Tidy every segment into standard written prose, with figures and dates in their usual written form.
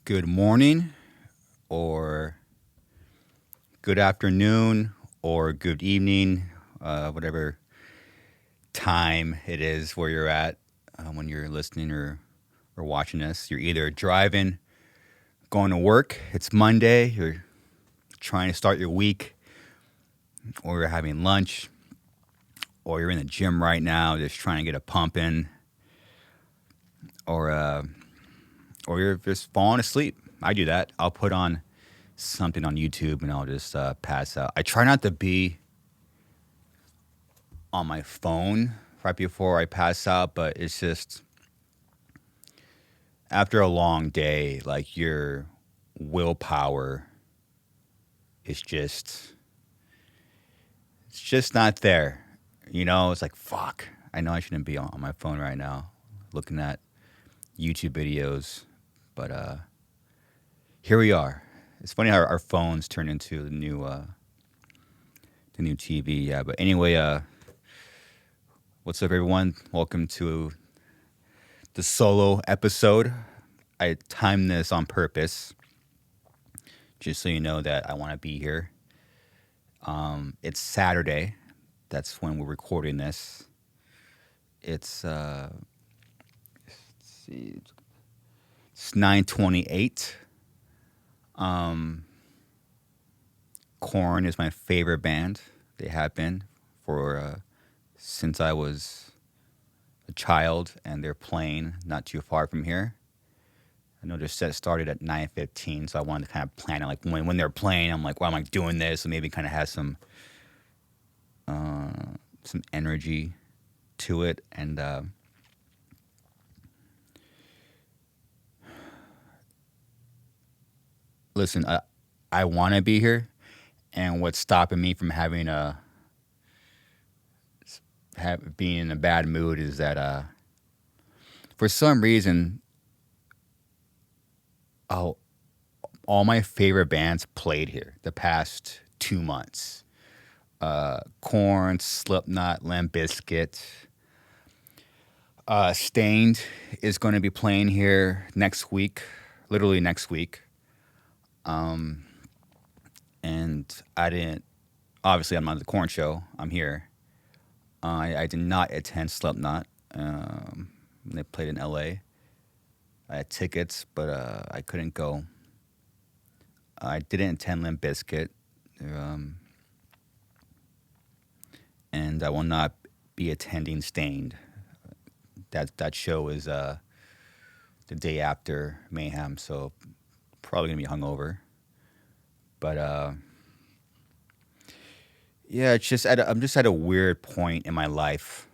good morning or good afternoon or good evening, whatever time it is where you're at when you're listening or watching us. You're either driving, going to work, it's Monday, you're trying to start your week, or you're having lunch, or you're in the gym right now just trying to get a pump in, or, uh, or you're just falling asleep. I do that. I'll put on something on YouTube and I'll just pass out. I try not to be on my phone right before I pass out, but it's just after a long day, like your willpower is it's just not there. It's like fuck. I know I shouldn't be on my phone right now looking at YouTube videos, but here we are. It's funny how our phones turn into the new TV. Yeah, but anyway, what's up, everyone? Welcome to the solo episode. I timed this on purpose, just so you know that I want to be here. It's Saturday. That's when we're recording this. Let's see, it's 9:28. Korn is my favorite band. They have been for since I was a child, and they're playing not too far from here. I know their set started at 9:15, so I wanted to kind of plan it. Like when they're playing, I'm like, "Why am I doing this?" So maybe kind of has some energy to it. And listen, I want to be here, and what's stopping me from being in a bad mood is that for some reason, oh, all my favorite bands played here the past 2 months. Korn, Slipknot, Limp Bizkit. Stained is going to be playing here next week, literally next week. And I didn't, obviously, I'm on the Korn show. I'm here. I did not attend Slipknot. They played in LA. I had tickets, but I couldn't go. I didn't attend Limp Bizkit. And I will not be attending Stained. That show is the day after Mayhem, so probably gonna be hungover. But yeah, I'm just at a weird point in my life.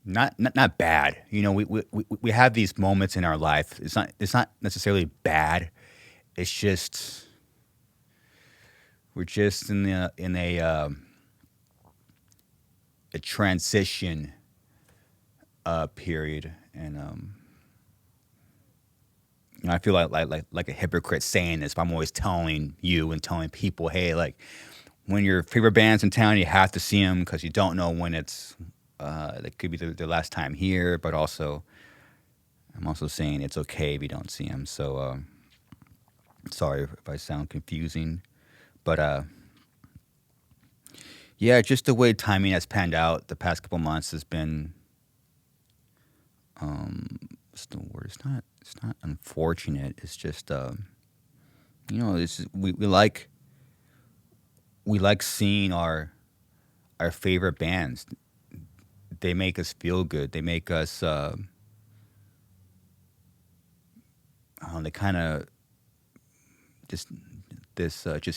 Not bad. We have these moments in our life. It's not necessarily bad. It's just we're just in a transition period, and I feel like a hypocrite saying this, but I'm always telling you and telling people, hey, like when your favorite band's in town, you have to see them because you don't know when it could be their last time here. But also, I'm also saying it's okay if you don't see them. So sorry if I sound confusing, but yeah, just the way timing has panned out the past couple months has been what's the word? It's not unfortunate. It's just we like seeing our favorite bands. They make us feel good. They make us they kind of just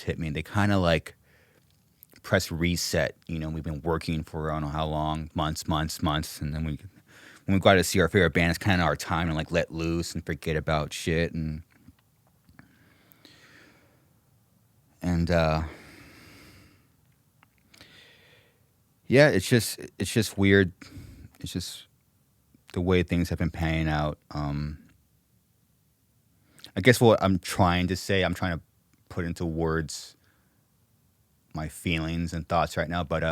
hit me. They kind of like press reset. We've been working for I don't know how long, months, and then when we got to see our favorite band, it's kind of our time to like let loose and forget about shit and yeah, it's just weird. It's just the way things have been panning out. I guess what I'm trying to say, I'm trying to put into words my feelings and thoughts right now, but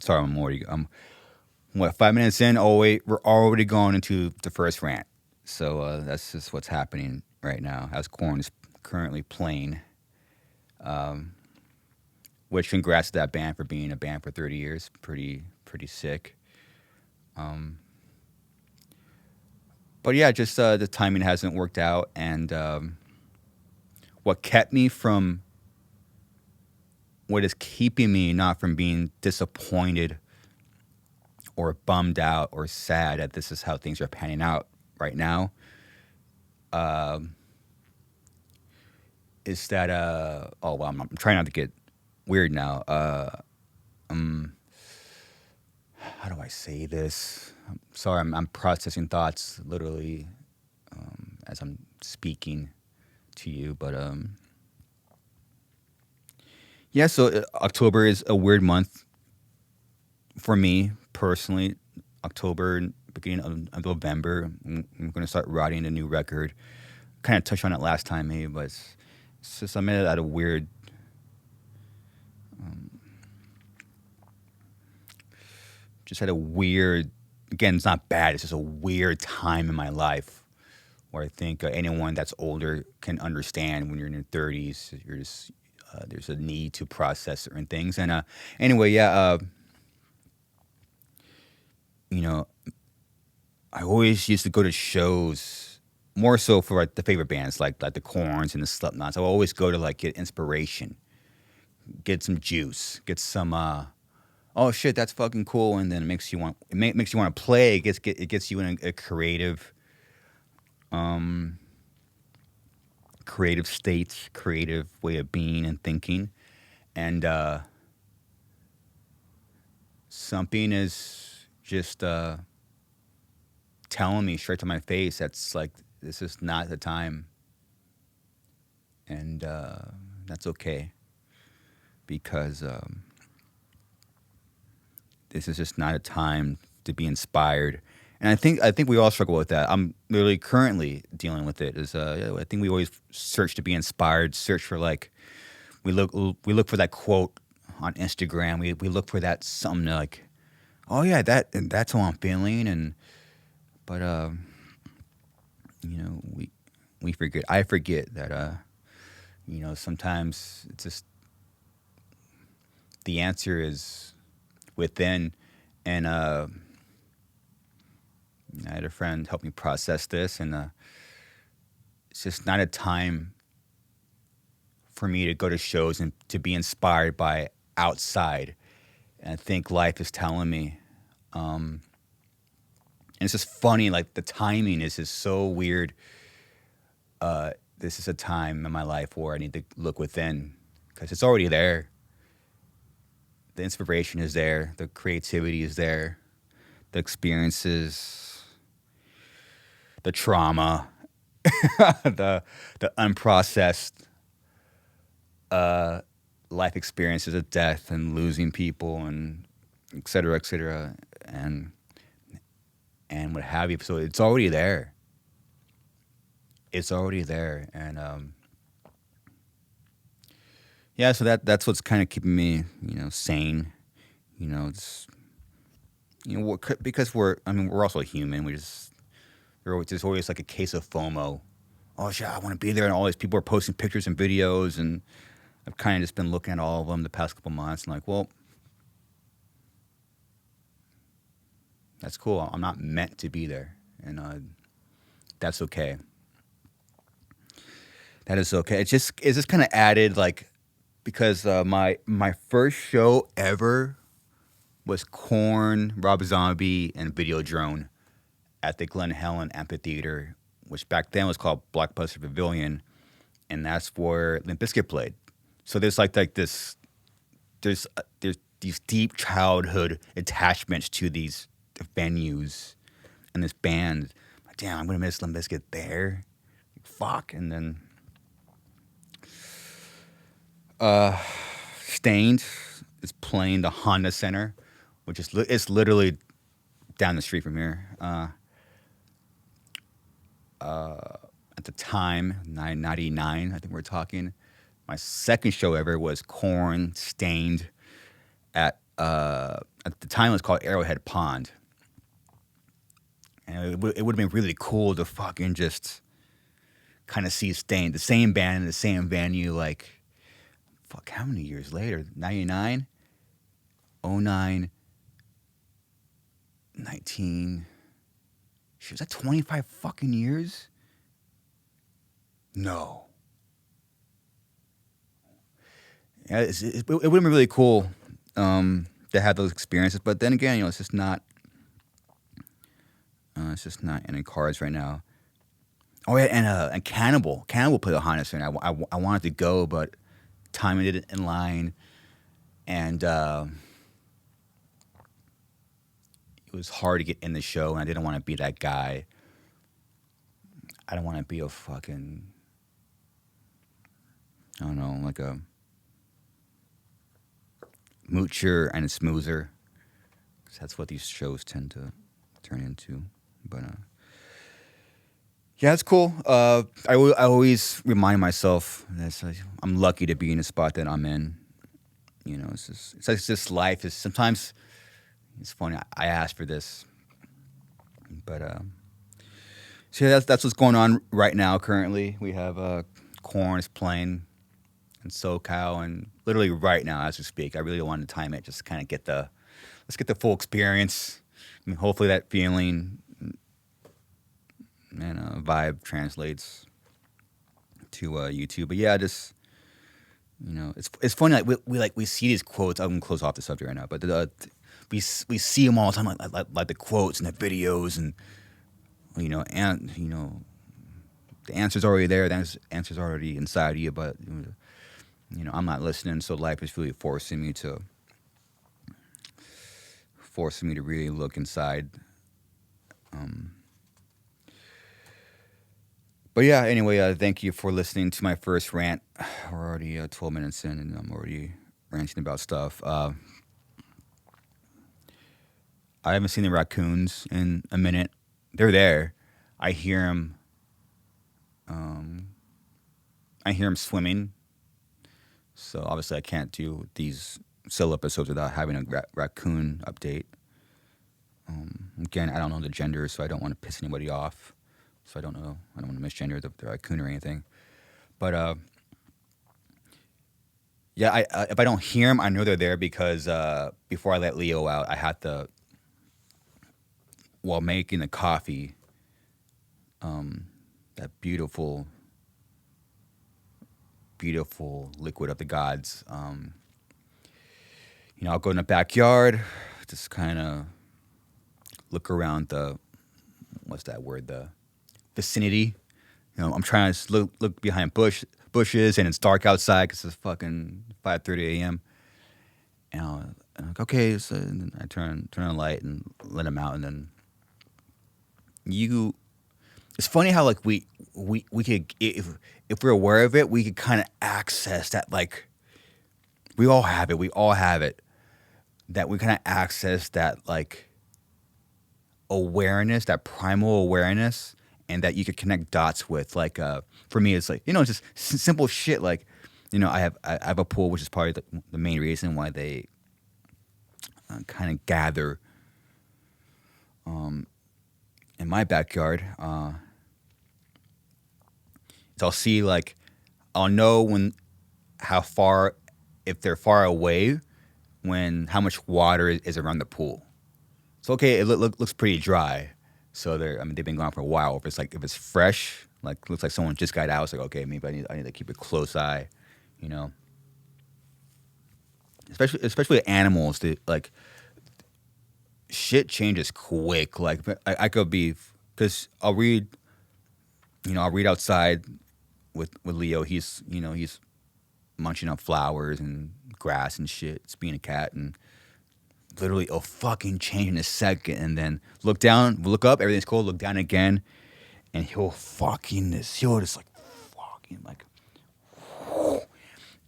sorry, I'm 5 minutes in? Oh wait, we're already going into the first rant. So that's just what's happening right now as Korn is currently playing. Um, which congrats to that band for being a band for 30 years. Pretty sick. Um, but yeah, just the timing hasn't worked out, and what kept me from what is keeping me not from being disappointed or bummed out or sad that this is how things are panning out right now, um, is that oh well, I'm trying not to get weird now. Um, how do I say this? I'm sorry, I'm processing thoughts literally as I'm speaking to you, but yeah. So October is a weird month for me personally. October, beginning of November, I'm going to start writing a new record. Kind of touched on it last time, maybe, but it's just I'm at a weird, just had a weird. Again, it's not bad. It's just a weird time in my life where I think anyone that's older can understand when you're in your 30s. You're just there's a need to process certain things. And anyway, yeah, you know, I always used to go to shows more so for like the favorite bands like the Korns and the Slipknots. I would always go to like get inspiration, get some juice, get some oh shit, that's fucking cool, and then it makes you want makes you want to play. It gets you in a creative um creative state, creative way of being and thinking, and something is just telling me straight to my face that's like this is not the time, and that's okay because this is just not a time to be inspired. And I think we all struggle with that. I'm literally currently dealing with it. Is I think we always search to be inspired, search for like we look for that quote on Instagram. We look for that something to like, oh yeah, that's how I'm feeling. And but we forget. I forget that sometimes it's just the answer is within. And I had a friend help me process this, and it's just not a time for me to go to shows and to be inspired by outside. And I think life is telling me, and it's just funny, like the timing is just so weird. This is a time in my life where I need to look within because it's already there. The inspiration is there, the creativity is there, the experiences, the trauma, the unprocessed life experiences of death and losing people and et cetera, and what have you. So it's already there. It's already there, and yeah. So that's what's kind of keeping me, sane. It's because we're also human. There's always like a case of FOMO. Oh shit, I want to be there, and all these people are posting pictures and videos, and I've kind of just been looking at all of them the past couple months, and like, well, that's cool. I'm not meant to be there, and that's okay. That is okay. It's just kind of added like because my first show ever was Korn, Rob Zombie, and Video Drone at the Glen Helen Amphitheater, which back then was called Blockbuster Pavilion, and that's where Limp Bizkit played. So there's these deep childhood attachments to these venues and this band. Like, damn, I'm gonna miss Limp Bizkit there. Fuck, and then Stained is playing the Honda Center, which is it's literally down the street from here. At the time, 1999, I think we're talking. My second show ever was Korn, Stained, at the time it was called Arrowhead Pond, And it would have been really cool to fucking just kind of see staying the same band in the same venue. Like, fuck, how many years later? 99, 09, 19. Shit, was that 25 fucking years? No. Yeah, it would have been really cool to have those experiences. But then again, it's just not. It's just not in the cards right now. Oh yeah, and Cannibal played the Honda Center. I wanted to go, but timing did it in line, and it was hard to get in the show, and I didn't want to be that guy. I don't want to be a fucking, I don't know, like a moocher and a smoozer. 'Cause that's what these shows tend to turn into. But yeah, it's cool. I always remind myself that I'm lucky to be in the spot that I'm in. It's like this life is sometimes. It's funny. I asked for this, but so yeah, that's what's going on right now. Currently, we have Korn is playing in SoCal, and literally right now as we speak, I really want to time it, just kind of let's get the full experience. I mean, hopefully that feeling and vibe translates to YouTube. But yeah, just it's funny. Like we see these quotes. I'm gonna close off the subject right now, but we see them all the time, like the quotes and the videos, and the answer's already there. The answer's already inside of you, but I'm not listening. So life is really forcing me to really look inside. But yeah, anyway, thank you for listening to my first rant. We're already 12 minutes in, and I'm already ranting about stuff. I haven't seen the raccoons in a minute. They're there. I hear them. I hear them swimming. So obviously, I can't do these solo episodes without having a raccoon update. Again, I don't know the gender, so I don't want to piss anybody off. So I don't know. I don't want to misgender the raccoon or anything. But yeah, if I don't hear them, I know they're there because before I let Leo out, I had to, while making the coffee, that beautiful liquid of the gods. I'll go in the backyard, just kind of look around the vicinity. I'm trying to look behind bushes, and it's dark outside because it's fucking 5:30 a.m. And I'm like, okay, so and I turn on the light and let him out, and then it's funny how like we could, if we're aware of it, we could kind of access that. Like we all have it that we kind of access that like awareness, that primal awareness, and that you could connect dots with. Like for me, it's like just simple shit. Like I have a pool, which is probably the main reason why they kind of gather in my backyard. I'll know if they're far away, how much water is around the pool. So okay, it looks pretty dry. So they've been gone for a while. If it's fresh, like looks like someone just got out, it's like okay, maybe I need to keep a close eye, Especially animals, like shit changes quick. Like I could be, because I'll read outside with Leo. He's munching on flowers and grass and shit. It's being a cat, and literally it'll fucking change in a second, and then look up, everything's cool, look down again, and he'll just like fucking like,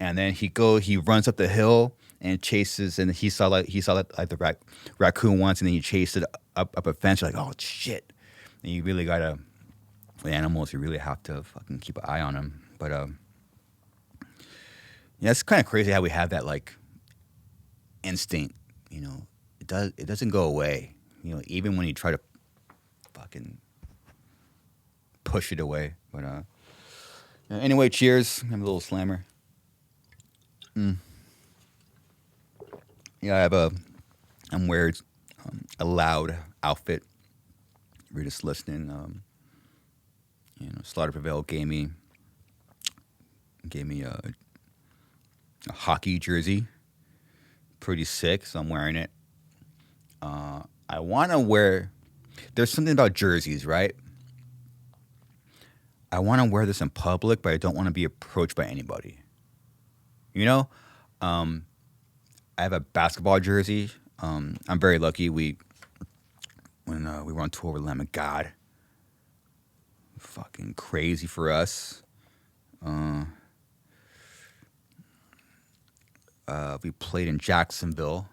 and then he runs up the hill and chases, and he saw like the raccoon once, and then he chased it up a fence. You're like, oh shit. And you really gotta, with animals, you really have to fucking keep an eye on them. But yeah, it's kind of crazy how we have that like instinct. It doesn't go away. Even when you try to fucking push it away. But anyway, cheers. I'm a little slammer. Yeah, I'm wearing a loud outfit. We're just listening. Slaughter Prevail gave me a hockey jersey. Pretty sick, so I'm wearing it. I want to wear. There's something about jerseys, right? I want to wear this in public, but I don't want to be approached by anybody. You know, I have a basketball jersey. I'm very lucky. When we were on tour with Lamb of God, fucking crazy for us. We played in Jacksonville.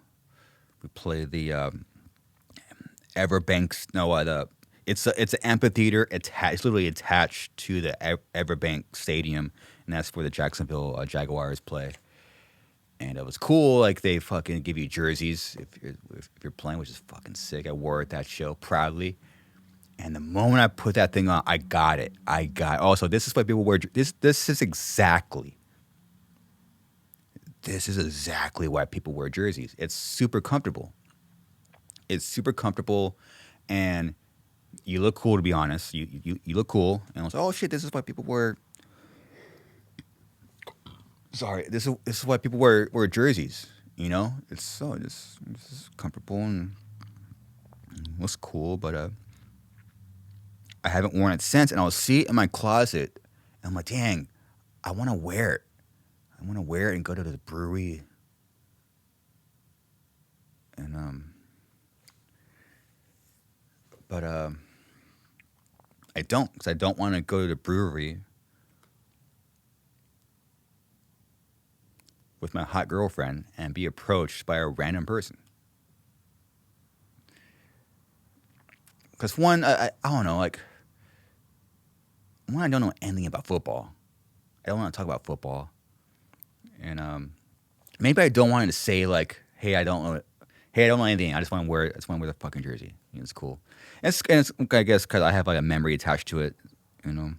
We played the Everbanks. It's an amphitheater. It's literally attached to the Everbank Stadium, and that's where the Jacksonville Jaguars play. And it was cool. Like, they fucking give you jerseys if you're playing, which is fucking sick. I wore it at that show proudly. And the moment I put that thing on, I got it. Also, this is why people wear this. This is exactly why people wear jerseys. It's super comfortable. And you look cool, to be honest. You look cool. And I was like, oh shit, this is why people wear. Sorry, this is why people wear jerseys. You know, it's comfortable and looks cool. But I haven't worn it since, and I'll see it in my closet. And I'm like, dang, I want to wear it. I want to wear it and go to the brewery. And but I don't, because I don't want to go to the brewery with my hot girlfriend and be approached by a random person. Because one, I don't know, like, one, I don't know anything about football. I don't want to talk about football. And maybe I don't want to say, like, hey, I don't know anything. I just want to wear it. I just want to wear the fucking jersey. You know, it's cool. And it's I guess because I have like a memory attached to it, you know.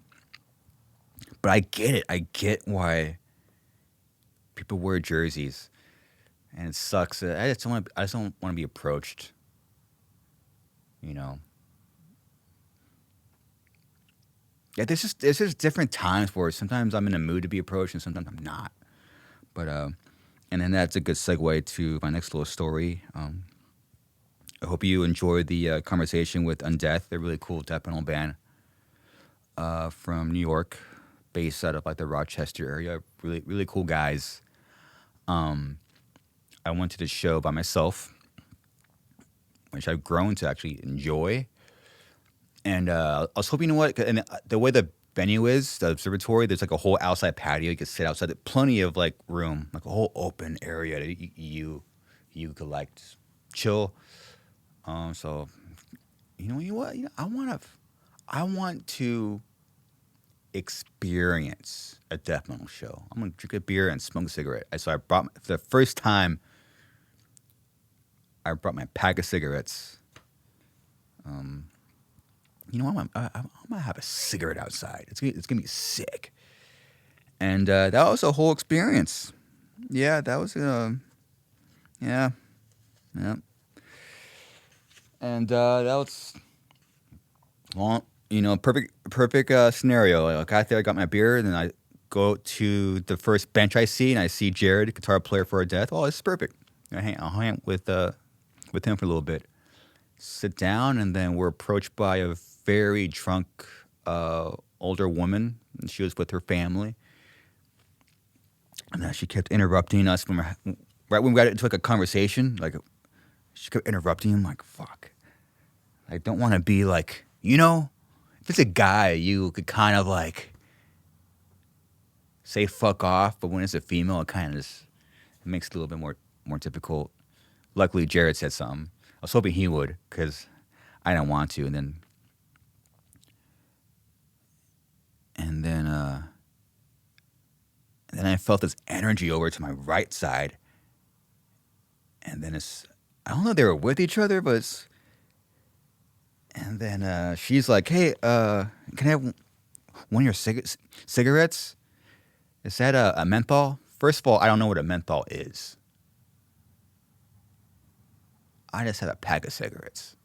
But I get it. I get why people wear jerseys, and it sucks. I just don't want to be approached. You know. Yeah, there's just different times where sometimes I'm in a mood to be approached, and sometimes I'm not. But and then that's a good segue to my next little story. I hope you enjoyed the conversation with Undeath. They're a really cool death metal band from New York, based out of like the Rochester area. Really, really cool guys. I went to the show by myself, which I've grown to actually enjoy. And I was hoping, you know what? And the way the venue is, the observatory, there's like a whole outside patio. You can sit outside. Plenty of like room, like a whole open area that you could like chill. So, you know what? I want to experience a death metal show. I'm gonna drink a beer and smoke a cigarette. So for the first time, I brought my pack of cigarettes. You know, I'm gonna have a cigarette outside. It's gonna be sick. And that was a whole experience. Yeah, that was yeah. And that was, well, you know, perfect scenario. I got there, I got my beer, and then I go to the first bench I see, and I see Jared, guitar player for Death. Oh, this is perfect. I'll hang with him for a little bit. Sit down, and then we're approached by a very drunk older woman, and she was with her family. And then she kept interrupting us right when we got into like a conversation. Like, she kept interrupting him. Like, fuck. I don't want to be like, you know, if it's a guy, you could kind of like say fuck off. But when it's a female, it kind of just makes it a little bit more difficult. Luckily, Jared said something. I was hoping he would, because I didn't want to. And then I felt this energy over to my right side. And then I don't know if they were with each other, but And then she's like, "Hey, can I have one of your cigarettes? Is that a menthol?" First of all, I don't know what a menthol is. I just had a pack of cigarettes.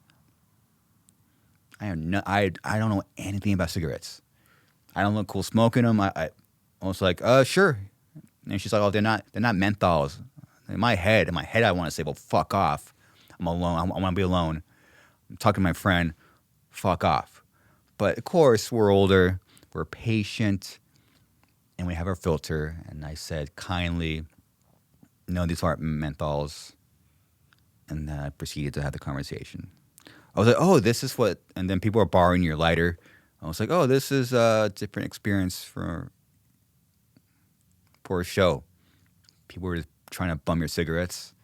I don't know anything about cigarettes. I don't look cool smoking them. I was like, sure. And she's like, oh, they're not menthols. In my head, I want to say, well, fuck off. I'm alone. I want to be alone. I'm talking to my friend. Fuck off. But of course, we're older. We're patient. And we have our filter. And I said kindly, no, these aren't menthols. And then I proceeded to have the conversation. I was like, oh, this is what, and then people are borrowing your lighter. I was like, oh, this is a different experience for a show. People were just trying to bum your cigarettes.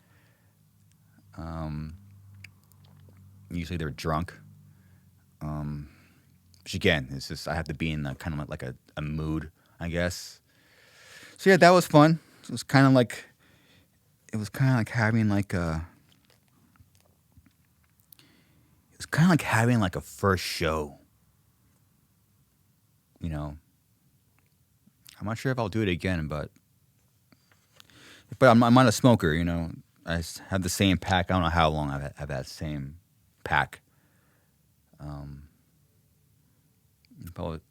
Usually they're drunk. Which again, it's just, I have to be in kind of like a mood, I guess. So yeah, that was fun. It was kind of like having like a, it's kind of like having like a first show. You know, I'm not sure if I'll do it again, but I'm not a smoker. You know, I have the same pack. I don't know how long I've had that same pack. Probably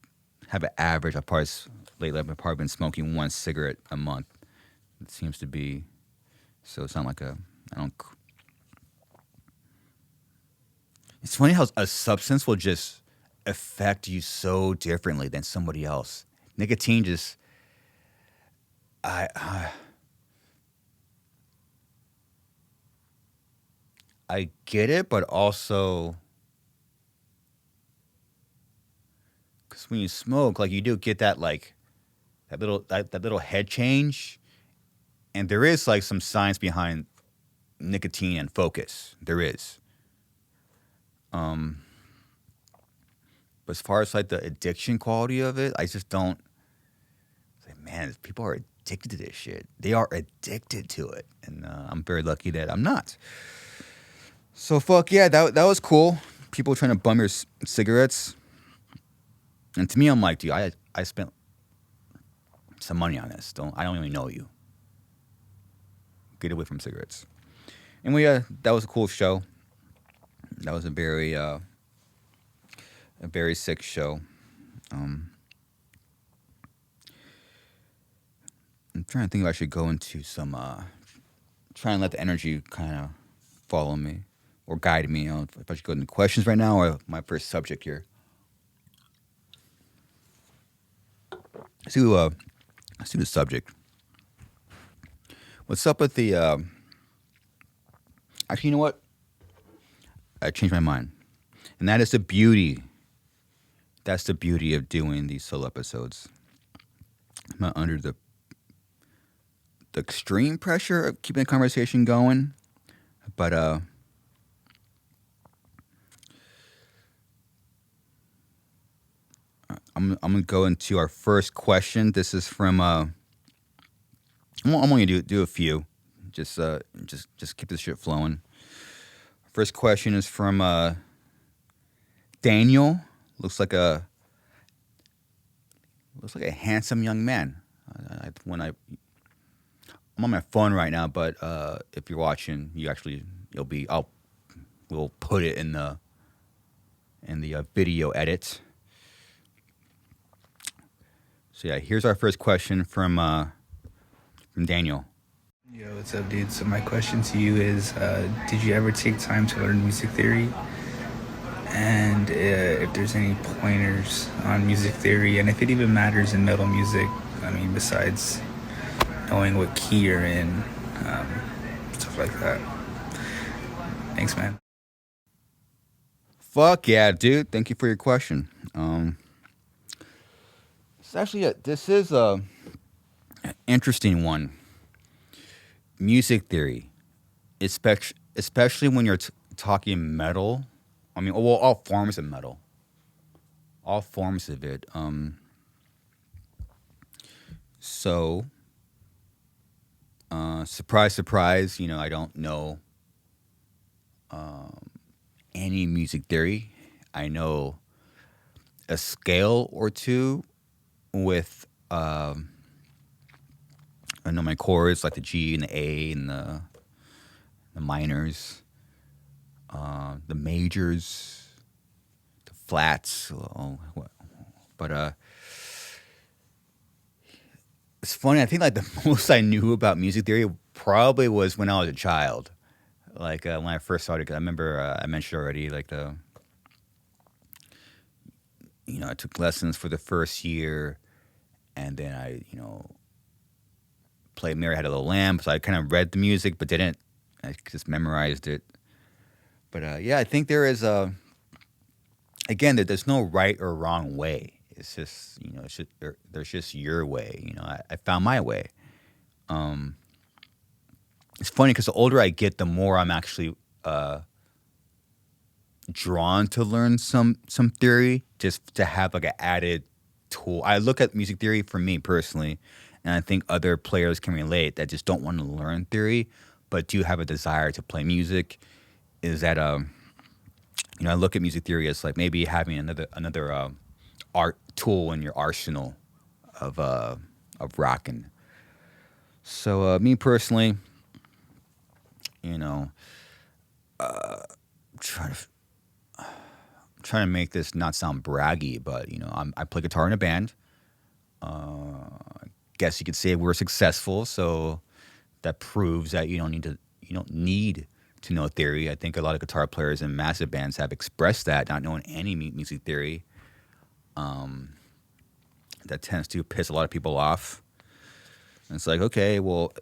have an average. I've probably been smoking one cigarette a month. It seems to be. So it's not like I don't. It's funny how a substance will just affect you so differently than somebody else. Nicotine just, I get it, but also, because when you smoke, like you do get that like that little head change, and there is like some science behind nicotine and focus. There is. But as far as like the addiction quality of it, I just don't. Like, man, people are addicted to this shit. They are addicted to it, and I'm very lucky that I'm not. So fuck yeah, that was cool. People trying to bum your cigarettes, and to me, I'm like, dude, I spent some money on this. I don't even know you. Get away from cigarettes. And that was a cool show. That was a very sick show. I'm trying to think if I should go into some, try and let the energy kind of follow me or guide me. If I should go into questions right now or my first subject here. Let's do the subject. What's up with the, actually, you know what? I changed my mind. And that is the beauty. That's the beauty of doing these solo episodes. I'm not under the extreme pressure of keeping the conversation going, but I'm gonna go into our first question. This is from I'm only gonna do a few, just keep this shit flowing. First question is from Daniel. Looks like a handsome young man. I'm on my phone right now, but if you're watching, we'll put it in the video edit. So yeah, here's our first question from Daniel. Yo, what's up, dude? So my question to you is, did you ever take time to learn music theory? And if there's any pointers on music theory, and if it even matters in metal music, I mean, besides knowing what key you're in, stuff like that. Thanks, man. Fuck yeah, dude. Thank you for your question. This is a interesting one. Music theory, especially when you're talking metal. I mean, well, all forms of metal, all forms of it. So, surprise, surprise. I don't know any music theory. I know a scale or two with I know my chords like the G and the A and the minors, the majors, the flats. But it's funny. I think like the most I knew about music theory probably was when I was a child. Like when I first started, 'cause I remember I mentioned already, like I took lessons for the first year, and then I played Mary Had a Little Lamb, so I kind of read the music but didn't. I just memorized it. But yeah, I think there is again that there's no right or wrong way. It's just there's just your way. I found my way. Um, it's funny because the older I get, the more I'm actually drawn to learn some theory, just to have like an added tool. I look at music theory for me personally, and I think other players can relate that just don't want to learn theory, but do have a desire to play music. Is that I look at music theory as like maybe having another art tool in your arsenal of rocking. So me personally, you know, trying to trying to make this not sound braggy, but I play guitar in a band. Guess you could say we're successful, so that proves that you don't need to know theory. I think a lot of guitar players in massive bands have expressed that, not knowing any music theory. That tends to piss a lot of people off. And it's like, okay, well,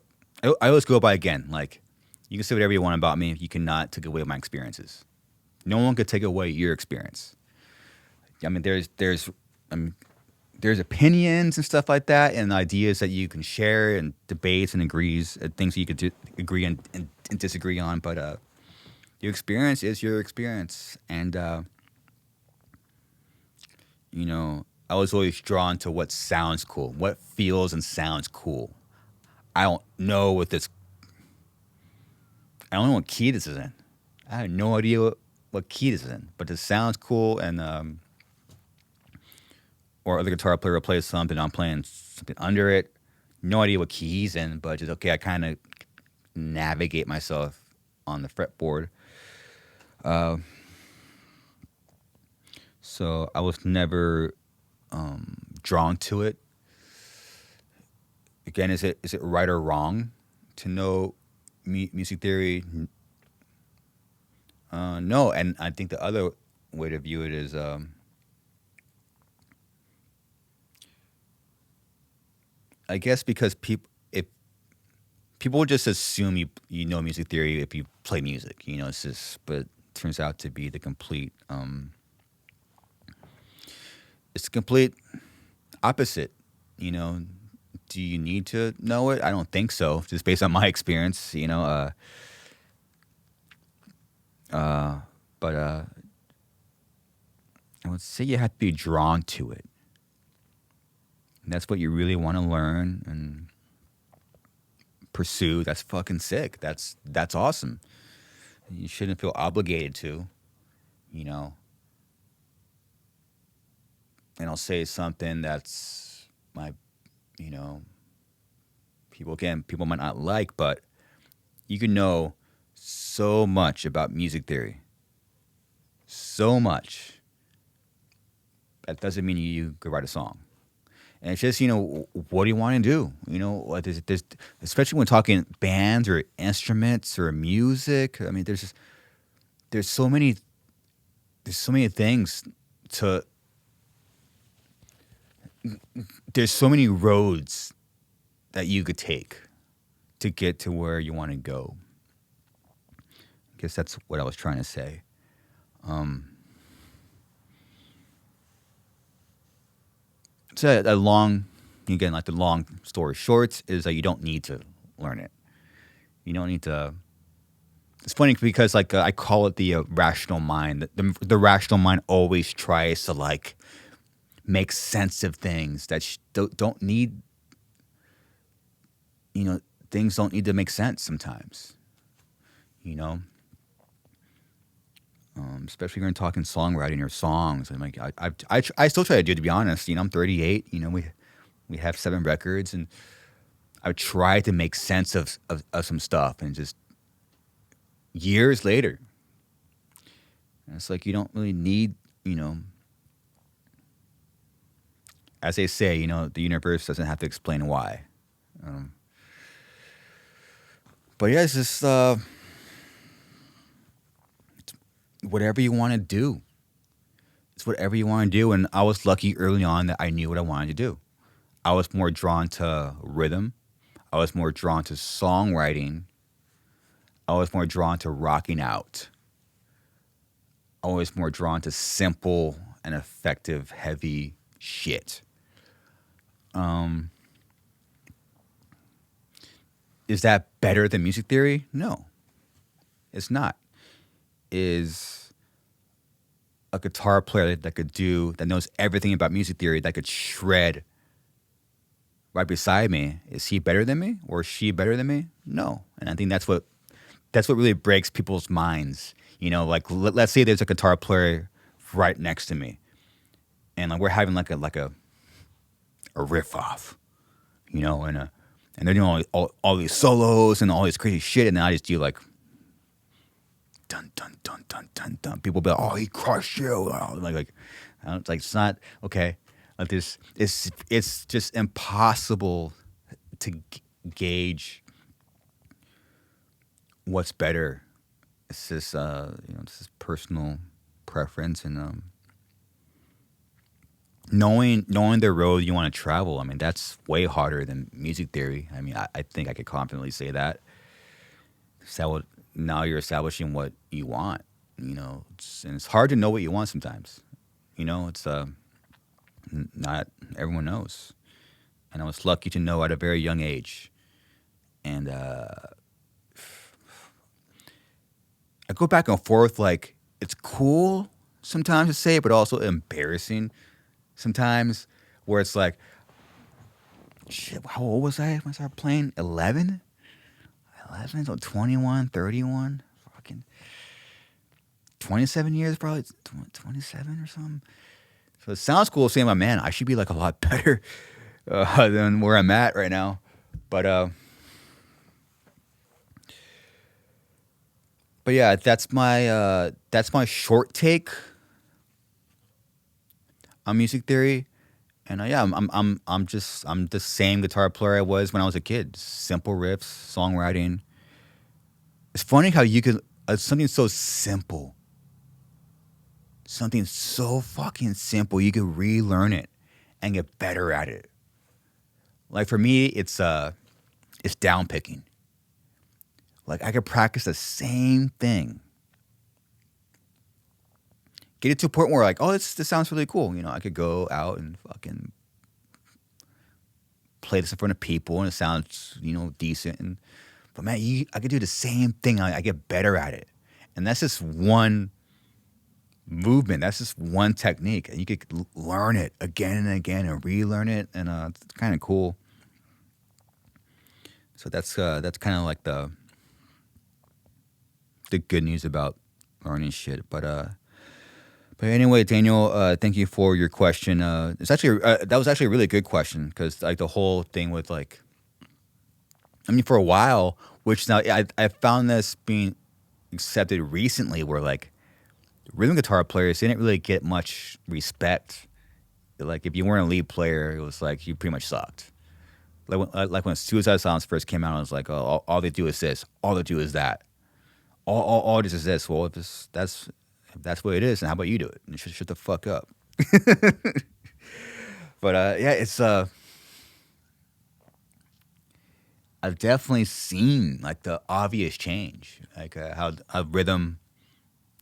I always go by again, like, you can say whatever you want about me. You cannot take away my experiences. No one could take away your experience. I mean, there's opinions and stuff like that, and ideas that you can share, and debates and agrees, and things that you could agree and disagree on. But your experience is your experience, and I was always drawn to what sounds cool, what feels and sounds cool. I don't know what this. I don't know what key this is in. I have no idea what key this is in, but it sounds cool, and or other guitar player will play something, I'm playing something under it. No idea what key he's in, but just okay. I kind of navigate myself on the fretboard. Uh, so I was never drawn to it. Again, is it right or wrong to know music theory? No, and I think the other way to view it is I guess because if people just assume you know music theory if you play music, it's just, but it turns out to be it's the complete opposite. You know, do you need to know it? I don't think so. Just based on my experience, but I would say you have to be drawn to it. And that's what you really want to learn and pursue. That's fucking sick. That's awesome. You shouldn't feel obligated to, you know. And I'll say something that's my, you know, people might not like, but you can know so much about music theory. So much. That doesn't mean you could write a song. And it's just, what do you want to do? Like there's especially when talking bands or instruments or music. I mean, there's so many things to, there's so many roads that you could take to get to where you want to go. I guess that's what I was trying to say. So a long, again, like the long story short is that you don't need to learn it. You don't need to. It's funny because like I call it the rational mind. The rational mind always tries to like make sense of things that don't need. Things don't need to make sense sometimes. You know. especially when you're talking songwriting or songs. I'm like, I still try to do it, to be honest. I'm 38. We have 7 records, and I tried to make sense of some stuff, and just years later, and it's like you don't really need, as they say, the universe doesn't have to explain why. Um, but yeah, it's just whatever you want to do. It's whatever you want to do, and I was lucky early on that I knew what I wanted to do. I was more drawn to rhythm. I was more drawn to songwriting. I was more drawn to rocking out. I was more drawn to simple and effective, heavy shit. Um, is that better than music theory? No, it's not. Is a guitar player that knows everything about music theory, that could shred right beside me, is he better than me or is she better than me? No. And I think that's what really breaks people's minds. Like let's say there's a guitar player right next to me, and like we're having like a riff off, and they're doing all these solos and all this crazy shit, and then I just do like dun dun dun dun dun dun. People be like, "Oh, he crushed you!" It's like it's not okay. Like this, it's just impossible to gauge what's better. It's just it's just personal preference, and knowing the road you want to travel. I mean, that's way harder than music theory. I mean, I think I could confidently say that. So now you're establishing what you want. And it's hard to know what you want sometimes. It's not everyone knows, and I was lucky to know at a very young age, and I go back and forth. Like, it's cool sometimes to say it, but also embarrassing sometimes, where it's like, shit, how old was I when I started playing? 11? 11, so 21, 31, fucking 27 years, probably 27 or something. So it sounds cool saying, my man, I should be like a lot better than where I'm at right now. But yeah, that's my short take on music theory. And yeah, I'm the same guitar player I was when I was a kid. Simple riffs, songwriting. It's funny how you could something so simple, something so fucking simple, you could relearn it and get better at it. Like for me, it's down picking. Like I could practice the same thing, get it to a point where like, oh, this sounds really cool. I could go out and fucking play this in front of people, and it sounds decent. But man, I could do the same thing. I get better at it, and that's just one movement. That's just one technique, and you could learn it again and again and relearn it, and it's kind of cool. So that's kind of like the good news about learning shit. But anyway, Daniel, thank you for your question. It's actually that was actually a really good question, because like the whole thing with like, I mean, for a while, which now I found this being accepted recently, where like rhythm guitar players didn't really get much respect. Like if you weren't a lead player, it was like you pretty much sucked. Like when Suicide Silence first came out, I was like, oh, all they do is this, all they do is that, all this is this. Well, if that's what it is, then how about you do it? And shut the fuck up. But yeah, it's I've definitely seen like the obvious change, like how rhythm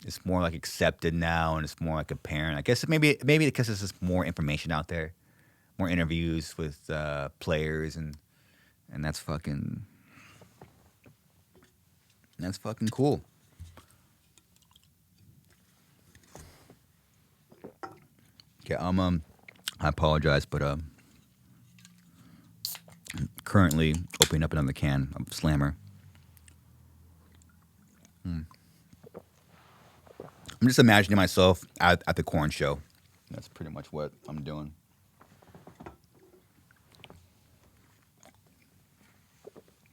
is more like accepted now, and it's more like apparent. I guess maybe because there's just more information out there, more interviews with players, and that's fucking cool. Yeah, I apologize, but I'm currently opening up another can of Slammer. I'm just imagining myself at the Korn show. That's pretty much what I'm doing.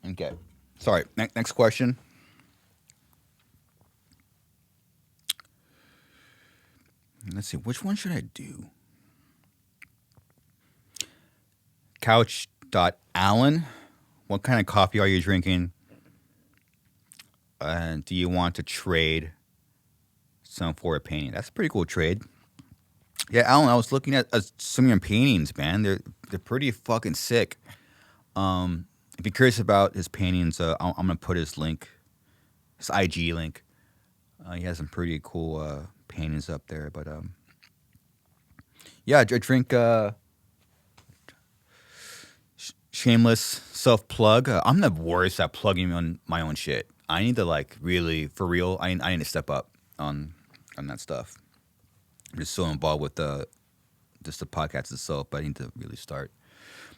Okay. Sorry. Next question. Let's see. Which one should I do? Couch.Allen. What kind of coffee are you drinking? And do you want to trade some for a painting? That's a pretty cool trade. Yeah, Alan, I was looking at some of your paintings, man. They're pretty fucking sick. If you're curious about his paintings, I'm gonna put his link, his IG link. He has some pretty cool paintings up there. But yeah, I drink. Shameless self plug. I'm the worst at plugging on my own shit. I need to like really, for real. I need to step up on that stuff. I'm just so involved with just the podcast itself, but I need to really start.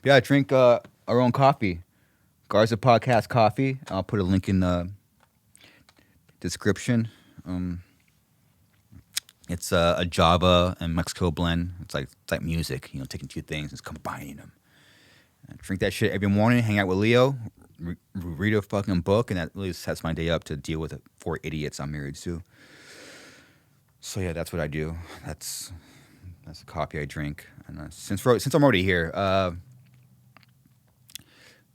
But yeah, I drink our own coffee, Garza Podcast Coffee. I'll put a link in the description. It's a Java and Mexico blend. It's like music, taking two things and combining them. I drink that shit every morning. Hang out with Leo, read a fucking book, and that really sets my day up to deal with the 4 idiots I'm married to. So yeah, that's what I do. That's the coffee I drink. And since I'm already here,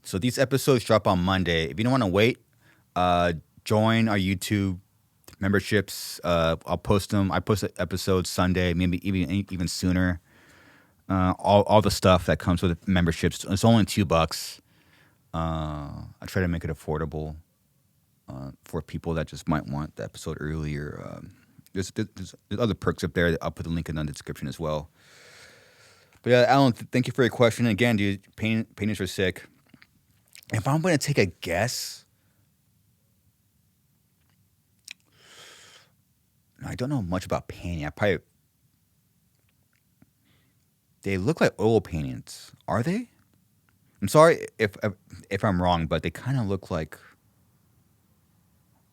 so these episodes drop on Monday. If you don't want to wait, join our YouTube memberships. I'll post them. I post episodes Sunday, maybe even sooner. All the stuff that comes with memberships. It's only $2. I try to make it affordable for people that just might want the episode earlier. There's other perks up there. I'll put the link in the description as well. But yeah, Alan, thank you for your question. Again, dude, paintings are sick. If I'm going to take a guess, I don't know much about painting. They look like oil paintings. Are they? I'm sorry if I'm wrong, but they kind of look like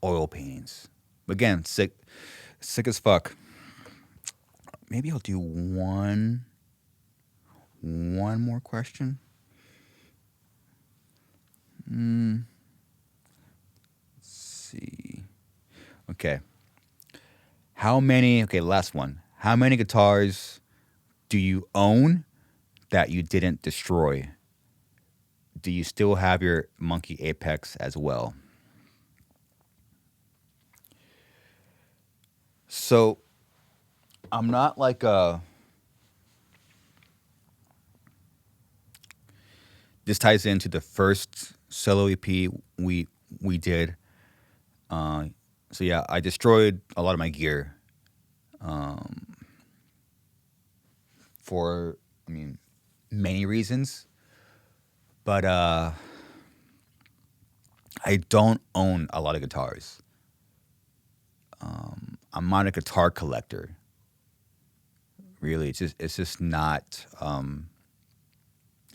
oil paintings. Again, sick as fuck. Maybe I'll do one more question. Let's see. Okay. Last one. How many guitars do you own that you didn't destroy? Do you still have your Monkey Apex as well? So, I'm not like this ties into the first solo EP we did. So yeah, I destroyed a lot of my gear. For many reasons. But I don't own a lot of guitars. I'm not a guitar collector. Really, it's just not. At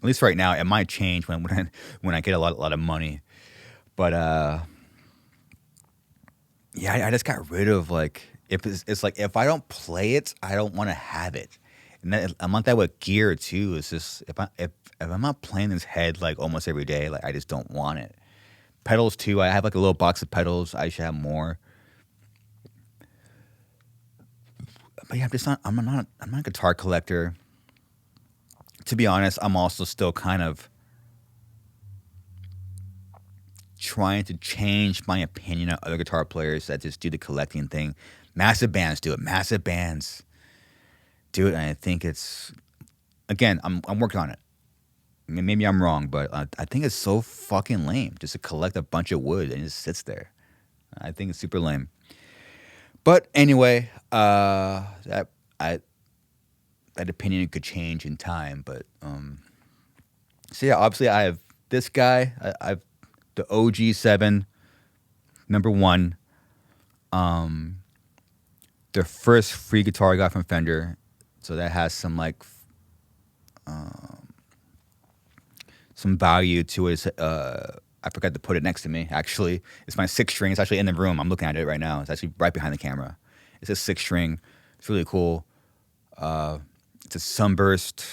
least right now, it might change when I get a lot of money. But yeah, I just got rid of it's like if I don't play it, I don't want to have it. And I'm like that with gear too. It's just if I'm not playing this head like almost every day, like I just don't want it. Pedals too. I have like a little box of pedals. I should have more. But yeah, I'm not a guitar collector. To be honest, I'm also still kind of trying to change my opinion of other guitar players that just do the collecting thing. Massive bands do it. Massive bands do it, and I think it's, again, I'm working on it. Maybe I'm wrong, but I think it's so fucking lame just to collect a bunch of wood and it just sits there. I think it's super lame. But anyway, that opinion could change in time. But so yeah, obviously I have this guy. I've the OG7 #1. The first free guitar I got from Fender. So that has some some value to it. I forgot to put it next to me, actually. It's my 6 string. It's actually in the room. I'm looking at it right now. It's actually right behind the camera. It's a 6 string. It's really cool. It's a sunburst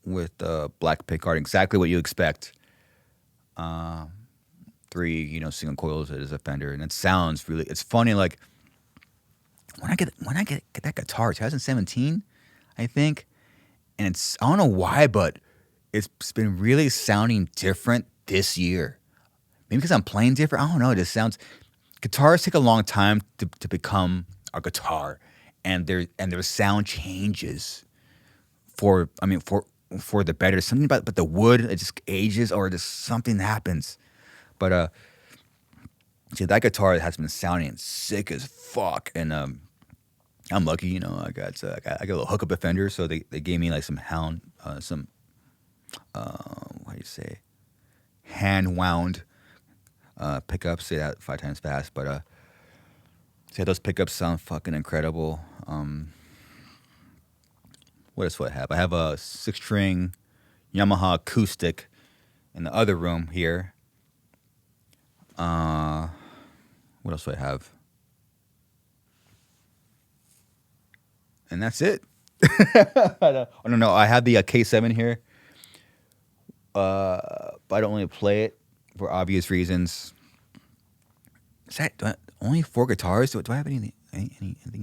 with black pickguard, exactly what you expect. 3, single coils as a Fender, and it sounds really. It's funny, like when I get that guitar, 2017, I think, and I don't know why, but it's been really sounding different this year. Maybe because I'm playing different. I don't know. It just sounds. Guitars take a long time to become a guitar, and their sound changes for the better. Something about but the wood, it just ages or just something happens. But see, that guitar has been sounding sick as fuck, and I'm lucky, I got a little hookup offender, so they gave me like some what do you say, hand wound pickups. Say that 5 times fast, but see, those pickups sound fucking incredible. What else do I have? I have a 6 string Yamaha acoustic in the other room here. What else do I have? And that's it. I don't know. I have the K7 here, but I don't really play it for obvious reasons. Is that only 4 guitars? Do I have anything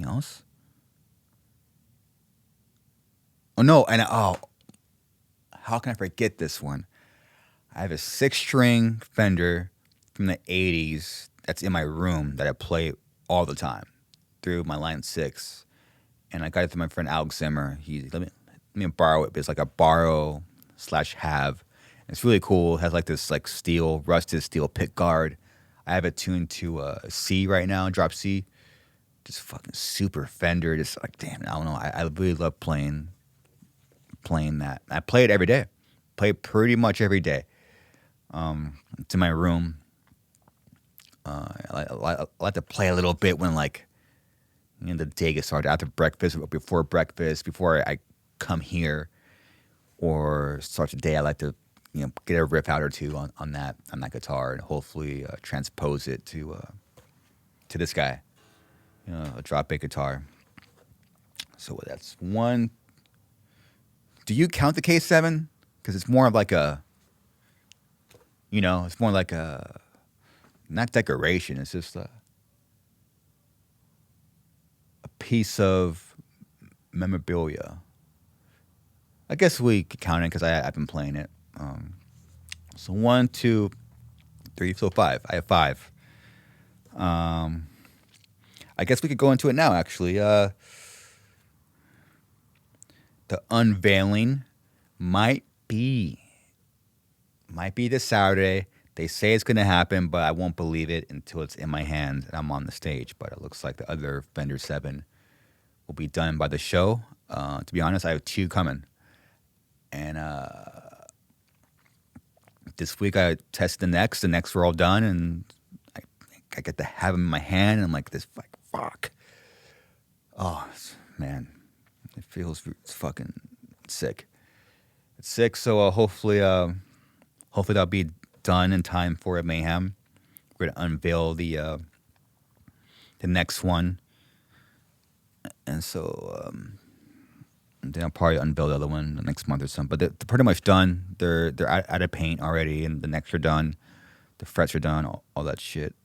else? Oh no! And how can I forget this one? I have a 6 string Fender from the '80s that's in my room that I play all the time through my Line 6, and I got it from my friend Alex Zimmer. He let me borrow it, but it's like a borrow / have. It's really cool. It has like this like rusted steel pick guard. I have it tuned to C right now, drop C. Just fucking super Fender. Just like damn, I don't know. I really love playing that. I play it every day. Play it pretty much every day. It's in my room. I like to play a little bit when like the day gets started, after breakfast, before breakfast, before I come here or start the day. I like to get a riff out or two on that guitar, and hopefully transpose it to this guy, a drop A guitar. So that's one. Do you count the K7? Because it's more of like it's more like not decoration. It's just a piece of memorabilia. I guess we could count it because I've been playing it. So 1, 2, 3, so 5. I have 5. I guess we could go into it now, actually. The unveiling might be this Saturday. They say it's going to happen, but I won't believe it until it's in my hands and I'm on the stage. But it looks like the other Fender 7 will be done by the show. To be honest, I have 2 coming. And this week I tested the necks. The necks were all done, and I get to have them in my hand, and I'm like, this fuck. Oh, man. It's fucking sick. It's sick, so hopefully that'll be done in time for a Mayhem. We're gonna unveil the next one, and so then I'll probably unveil the other one the next month or something. But they're pretty much done. They're out of paint already, and the necks are done, the frets are done, all that shit.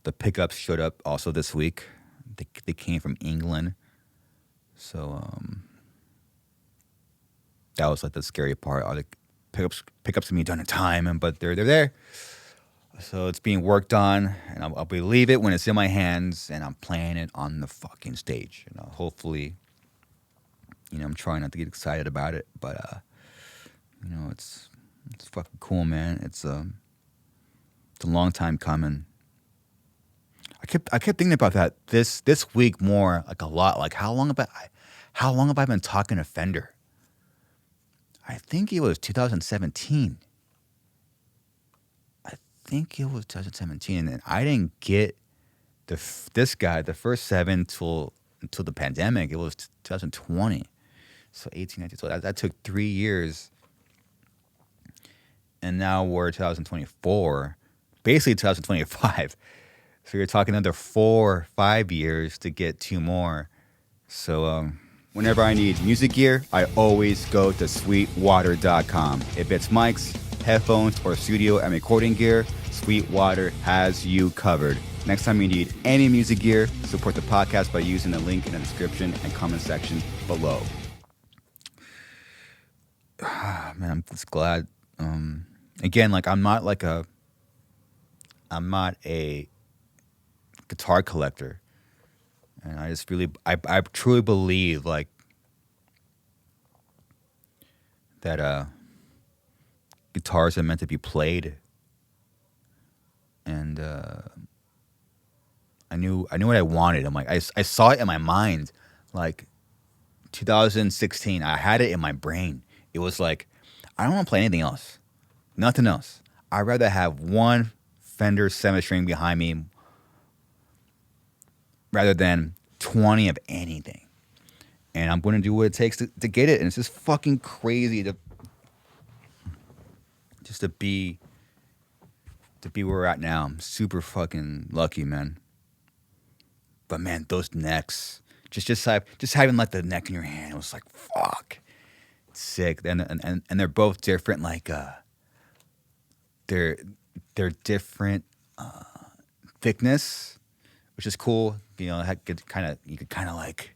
The pickups showed up also this week. They came from England, so that was like the scary part. All the pickups can be done in time, but they're there. So it's being worked on, and I'll believe it when it's in my hands and I'm playing it on the fucking stage. Hopefully, I'm trying not to get excited about it, but it's fucking cool, man. It's a long time coming. I kept thinking about that this week more, like a lot. Like how long have I been talking to Fender? I think it was 2017. And I didn't get this guy, the first 7, until the pandemic. It was 2020, so 18, 19. So that took 3 years, and now we're 2024, basically 2025. So you're talking another 4 or 5 years to get 2 more. So whenever I need music gear, I always go to sweetwater.com. If it's mics, headphones, or studio and recording gear, Sweetwater has you covered. Next time you need any music gear, support the podcast by using the link in the description and comment section below. Man, I'm just glad. Again, like I'm not a guitar collector, and I just really, I truly believe like that guitars are meant to be played, and I knew what I wanted. I'm like, I saw it in my mind, like 2016. I had it in my brain. It was like, I don't want to play anything else, nothing else. I'd rather have one Fender 7-string behind me rather than 20 of anything. And I'm going to do what it takes to get it. And it's just fucking crazy to be where we're at now. I'm super fucking lucky, man. But man, those necks, just having like the neck in your hand, it was like fuck, it's sick. And they're both different. Like they're different thickness, which is cool. You know, you could kind of like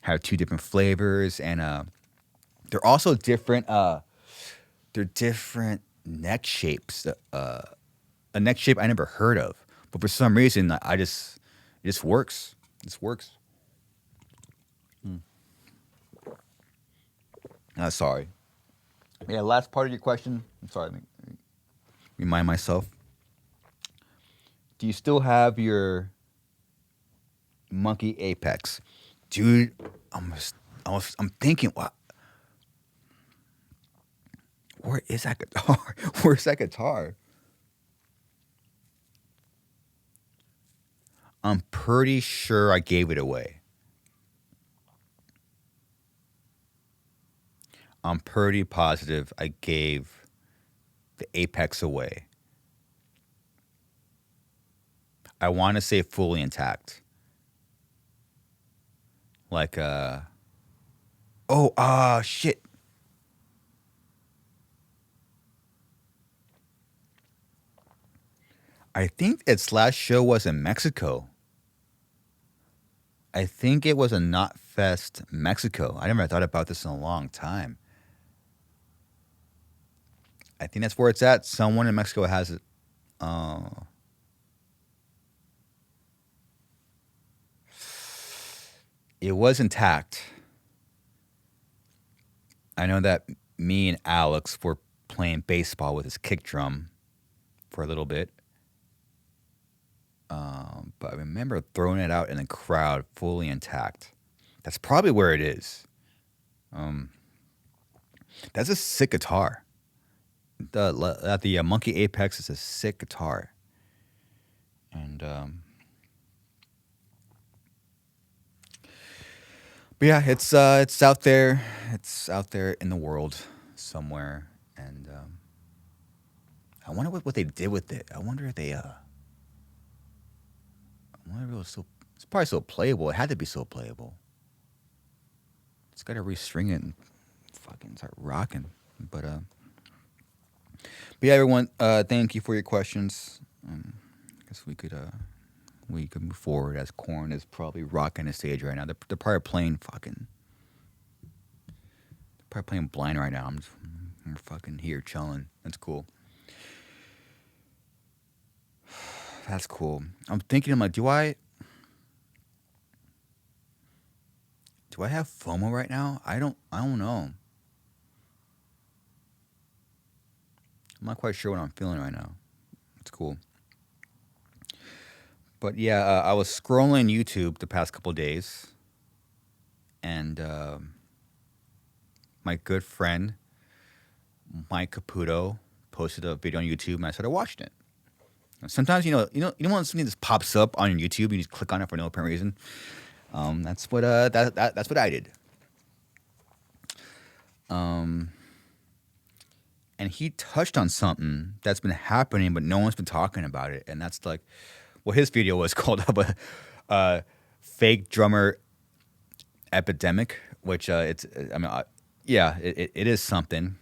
have two different flavors, and they're also different. They're different neck shapes. A neck shape I never heard of, but for some reason, it just works. This works. Sorry. Yeah, last part of your question. I'm sorry. Let me remind myself. Do you still have your Monkey Apex, dude? I'm thinking, what? Where is that guitar? Where's that guitar? I'm pretty sure I gave it away. I'm pretty positive I gave the Apex away. I want to say fully intact. Like, shit. I think its last show was in Mexico. I think it was a Knot Fest, Mexico. I never thought about this in a long time. I think that's where it's at. Someone in Mexico has it. It was intact. I know that me and Alex were playing baseball with his kick drum for a little bit. But I remember throwing it out in the crowd fully intact. That's probably where it is. That's a sick guitar. The Monkey Apex is a sick guitar. And but yeah, it's out there. It's out there in the world somewhere. And I wonder what they did with it. I wonder if they I wonder if it was so. It's probably so playable. It had to be so playable. It's got to restring it and fucking start rocking. But yeah, everyone. Thank you for your questions. I guess we could move forward as Korn is probably rocking the stage right now. They're probably playing fucking. They're probably playing Blind right now. I'm fucking here chilling. That's cool. That's cool. I'm thinking, I'm like, do I have FOMO right now? I don't know. I'm not quite sure what I'm feeling right now. It's cool. But yeah, I was scrolling YouTube the past couple of days, and my good friend Mike Caputo posted a video on YouTube, and I started watching it. Sometimes you know when something just pops up on your YouTube, you just click on it for no apparent reason. That's what that's what I did. And and he touched on something that's been happening, but no one's been talking about it. And that's like, well, his video was called "Fake Drummer Epidemic," which it's, I mean, yeah, it is something.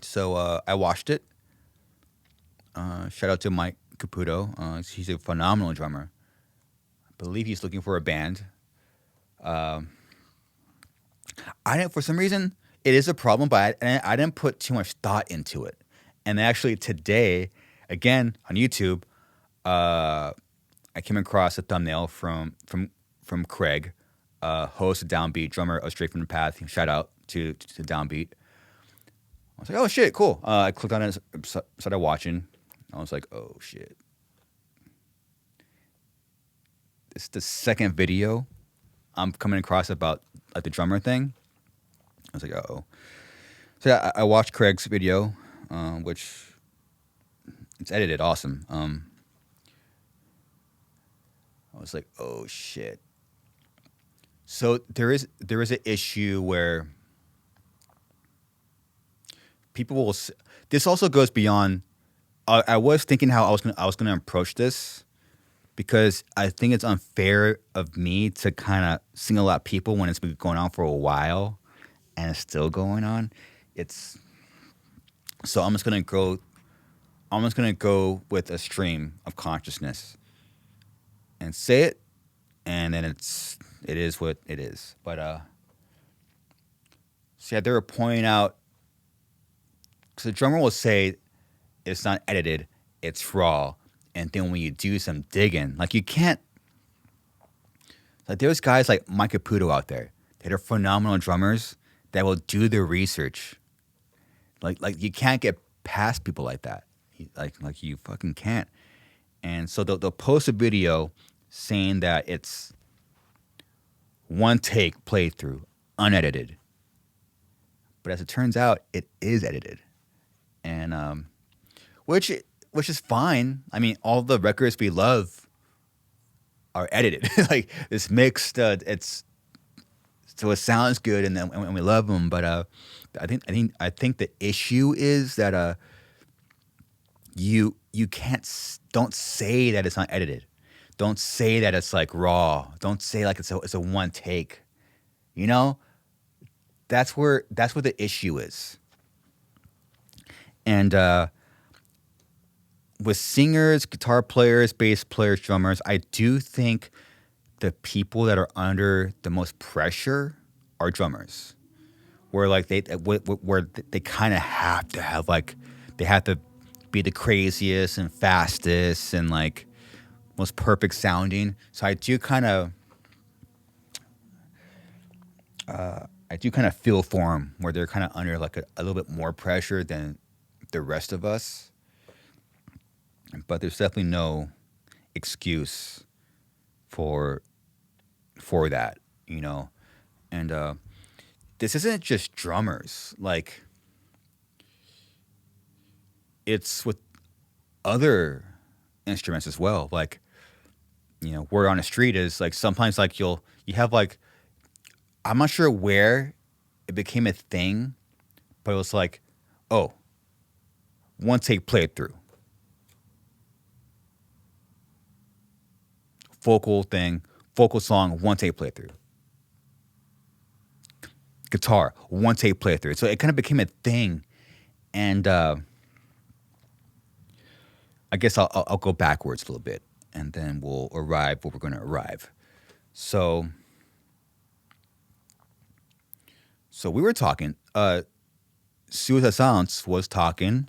So I watched it. Shout out to Mike Caputo. He's a phenomenal drummer. I believe he's looking for a band. I didn't, for some reason, it is a problem, but I didn't put too much thought into it. And actually, today, again on YouTube, I came across a thumbnail from Craig, host of Downbeat, drummer of Straight from the Path. Shout out to Downbeat. I was like, oh shit, cool. I clicked on it, started watching. I was like, oh shit. This is the second video I'm coming across about like the drummer thing. I was like, uh-oh. So yeah, I watched Craig's video, which it's edited awesome. I was like, oh shit. So there is an issue where people will. This also goes beyond. I was thinking how I was gonna approach this, because I think it's unfair of me to kind of single out people when it's been going on for a while, and it's still going on. So I'm just gonna go. I'm just gonna go with a stream of consciousness and say it, and then it is what it is. But so yeah, they were pointing out, because the drummer will say it's not edited, it's raw, and then when you do some digging, like you can't. Like there's guys like Mike Caputo out there that are phenomenal drummers that will do their research. Like you can't get past people like that. Like you fucking can't. And so they'll post a video saying that it's one take playthrough, unedited. But as it turns out, it is edited, and which is fine. I mean, all the records we love are edited. Like it's mixed. It's so it sounds good, and then and we love them. But I think the issue is that you don't say that it's not edited. Don't say that it's like raw. Don't say like it's a one take. You know, that's where the issue is. And with singers, guitar players, bass players, drummers, I do think the people that are under the most pressure are drummers, where like they kind of have to have like they have to be the craziest and fastest and like most perfect sounding. So I do kind of feel for them, where they're kind of under like a little bit more pressure than the rest of us. But there's definitely no excuse for that, you know. And this isn't just drummers. Like it's with other instruments as well. Like, you know, word on the street is like sometimes like you have like, I'm not sure where it became a thing, but it was like, oh, one take playthrough. Vocal song, one take playthrough. Guitar, one take playthrough. So it kind of became a thing. And I guess I'll go backwards a little bit, and then we'll arrive where we're going to arrive. So we were talking. Suicide Silence was talking,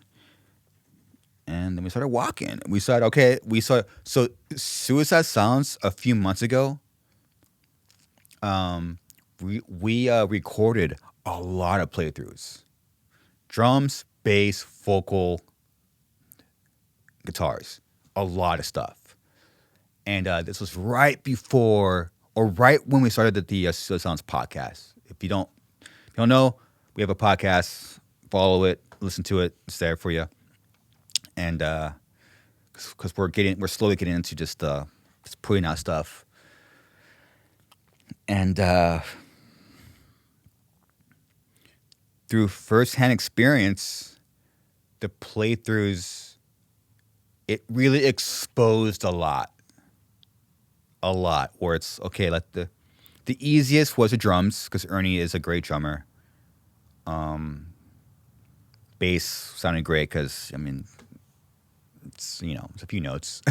and then we started walking. We said, okay, so Suicide Silence a few months ago. We recorded a lot of playthroughs, drums, bass, vocal, guitars, a lot of stuff. And this was right before, or right when we started the Suicide Silence podcast. If you don't know, we have a podcast. Follow it, listen to it. It's there for you. And because we're slowly getting into just putting out stuff. And through firsthand experience, the playthroughs, it really exposed a lot. Where it's okay, like the easiest was the drums because Ernie is a great drummer. Bass sounded great because I mean, it's a few notes,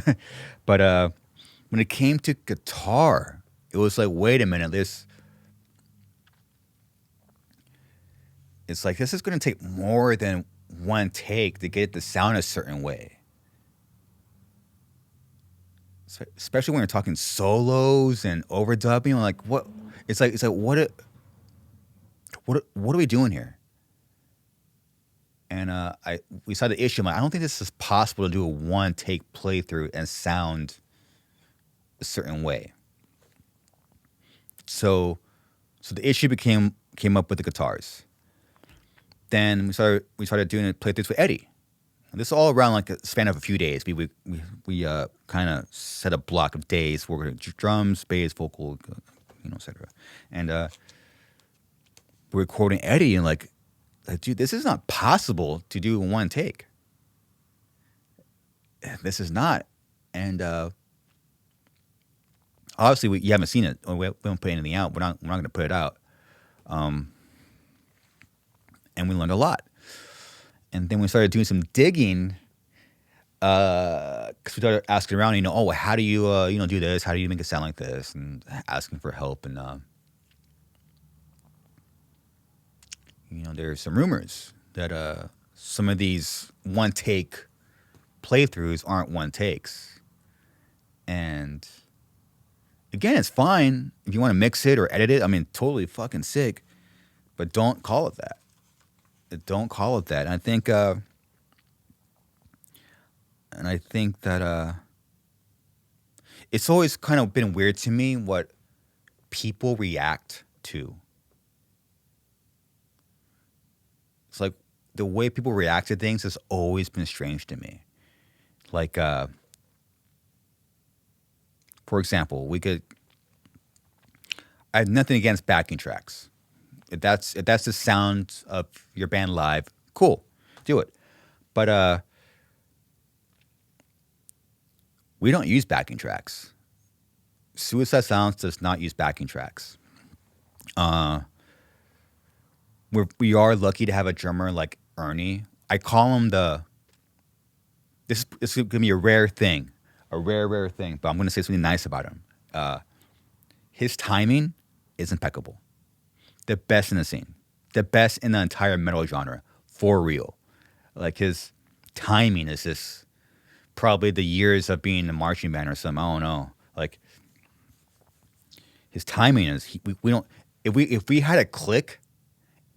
but when it came to guitar, it was like, wait a minute, it's like this is going to take more than one take to get it to sound a certain way. Especially when you're talking solos and overdubbing, like what? It's like what are we doing here? And we saw the issue. I'm like, I don't think this is possible to do a one take playthrough and sound a certain way. So the issue came up with the guitars. Then we started doing playthroughs with Eddie. And this is all around like a span of a few days. We kind of set a block of days where we're going to drums, bass, vocal, etc. And we're recording Eddie and like, dude, this is not possible to do in one take. This is not. And obviously, you haven't seen it. We haven't put anything out. We're not going to put it out. And we learned a lot. And then we started doing some digging because we started asking around, how do you, do this? How do you make it sound like this? And asking for help. And, there's some rumors that some of these one-take playthroughs aren't one takes. And again, it's fine if you want to mix it or edit it. I mean, totally fucking sick. But don't call it that. Don't call it that. And I think that it's always kind of been weird to me what people react to. It's like the way people react to things has always been strange to me. Like, for example, I have nothing against backing tracks. If that's the sound of your band live, cool, do it. But we don't use backing tracks. Suicide Silence does not use backing tracks. We are lucky to have a drummer like Ernie. I call him this is going to be a rare thing, rare thing, but I'm going to say something nice about him. His timing is impeccable. The best in the scene. The best in the entire metal genre. For real. Like his timing is just probably the years of being in a marching band or something. I don't know. Like his timing is we don't if we had a click,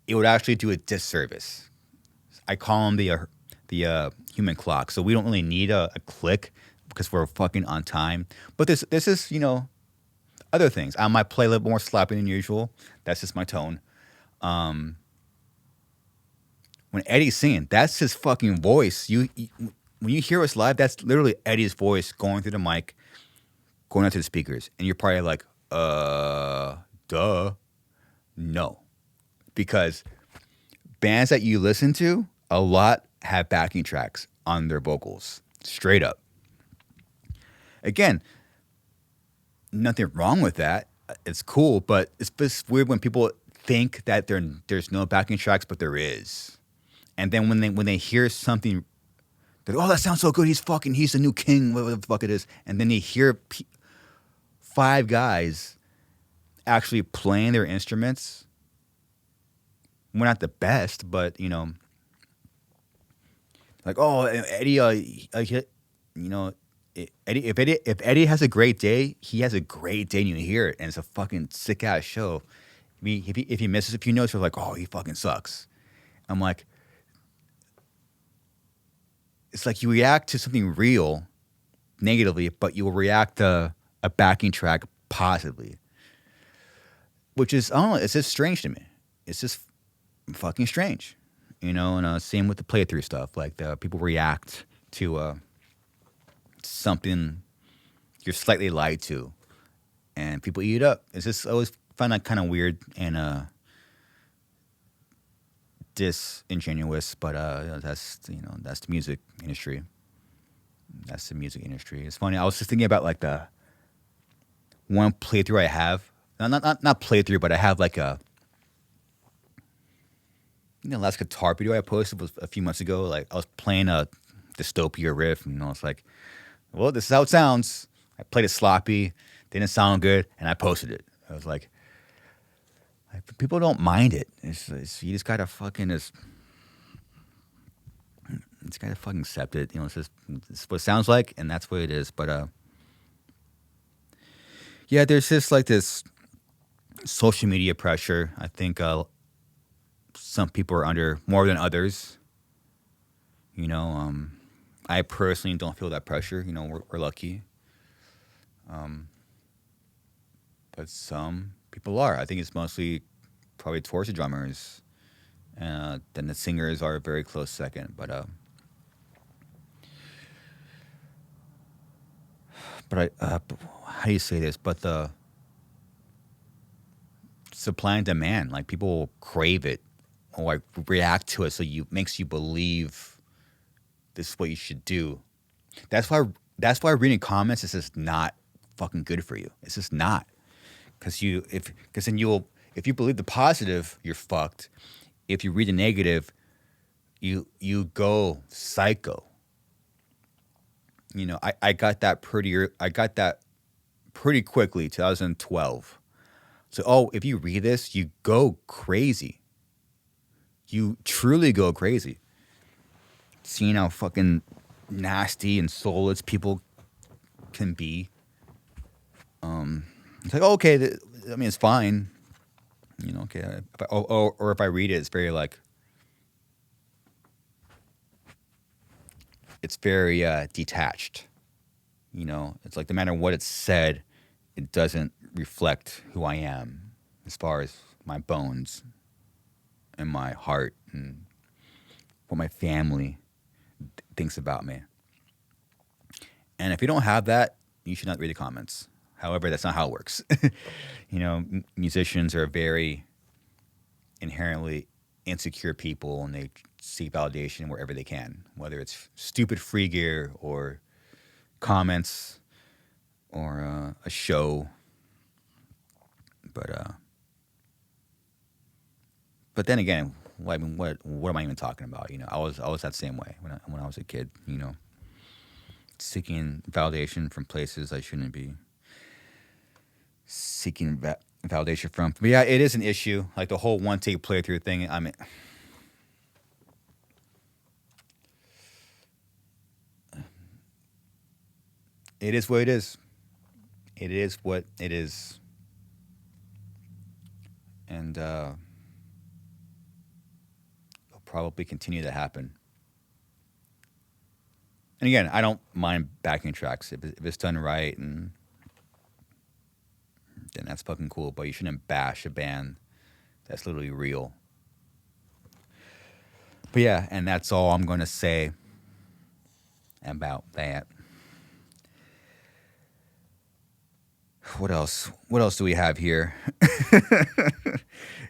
it would actually do a disservice. I call him the human clock. So we don't really need a click because we're fucking on time. But this is, other things. I might play a little more sloppy than usual. That's just my tone. When Eddie's singing, that's his fucking voice. When you hear us live, that's literally Eddie's voice going through the mic, going out to the speakers. And you're probably like, duh. No. Because bands that you listen to, a lot have backing tracks on their vocals. Straight up. Again, nothing wrong with that. It's cool, but it's just weird when people think that there's no backing tracks, but there is. And then when they hear something, they're like, oh, that sounds so good. He's the new king, whatever the fuck it is. And then they hear five guys actually playing their instruments. We're not the best, but like, oh, Eddie, Eddie, if Eddie has a great day, he has a great day, and you hear it, and it's a fucking sick ass show. If he misses a few notes, you're like, oh, he fucking sucks. I'm like, it's like you react to something real negatively, but you will react to a backing track positively, which is, I don't know, it's just strange to me. It's just fucking strange, and same with the playthrough stuff. Like people react to something you're slightly lied to, and people eat it up. It's just, I always find that kind of weird and disingenuous, but that's the music industry. That's the music industry. It's funny. I was just thinking about like the one playthrough I have. Not playthrough, but I have like a last guitar video I posted was a few months ago. Like I was playing a dystopia riff, and I was like, "Well, this is how it sounds." I played it sloppy, didn't sound good, and I posted it. I was like people don't mind it. You just gotta fucking just gotta fucking accept it. It's what it sounds like, and that's what it is. But yeah, there's just like this social media pressure. I think some people are under more than others. You know, I personally don't feel that pressure. We're lucky, but some people are. I think it's mostly probably towards the drummers, and then the singers are a very close second. How do you say this? But the supply and demand, like people crave it or like react to it, so you makes you believe this is what you should do. That's why reading comments is just not fucking good for you. It's just not. Because then if you believe the positive, you're fucked. If you read the negative, you go psycho. I got that pretty quickly, 2012. So if you read this, you go crazy. You truly go crazy. Seeing how fucking nasty and soulless people can be. It's like, okay, it's fine. Okay. Or if I read it, it's very like, it's very detached. It's like no matter what it's said, it doesn't reflect who I am as far as my bones and my heart and what my family thinks about me. And if you don't have that, you should not read the comments. However, that's not how it works. Musicians are very inherently insecure people, and they seek validation wherever they can, whether it's stupid free gear or comments or a show. But then again, what am I even talking about? I was that same way when I was a kid. Seeking validation from places I shouldn't be seeking validation from. But yeah, it is an issue. Like the whole one take playthrough thing. I mean, it is what it is. It is what it is. And it'll probably continue to happen. And again, I don't mind backing tracks if it's done right, and then that's fucking cool. But you shouldn't bash a band that's literally real. But yeah, and that's all I'm gonna say about that. What else? What else do we have here?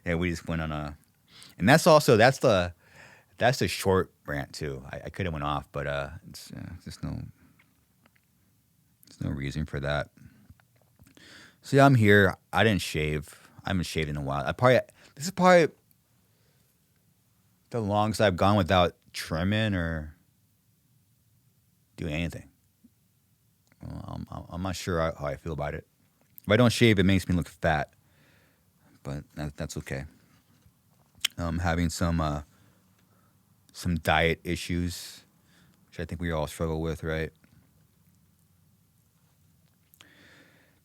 Yeah, we just went on and that's the short rant too. I could have went off, but it's just there's no reason for that. So yeah, I'm here. I didn't shave. I haven't shaved in a while. This is probably the longest I've gone without trimming or doing anything. I'm not sure how I feel about it. If I don't shave, it makes me look fat, but that's okay. I'm having some diet issues, which I think we all struggle with, right?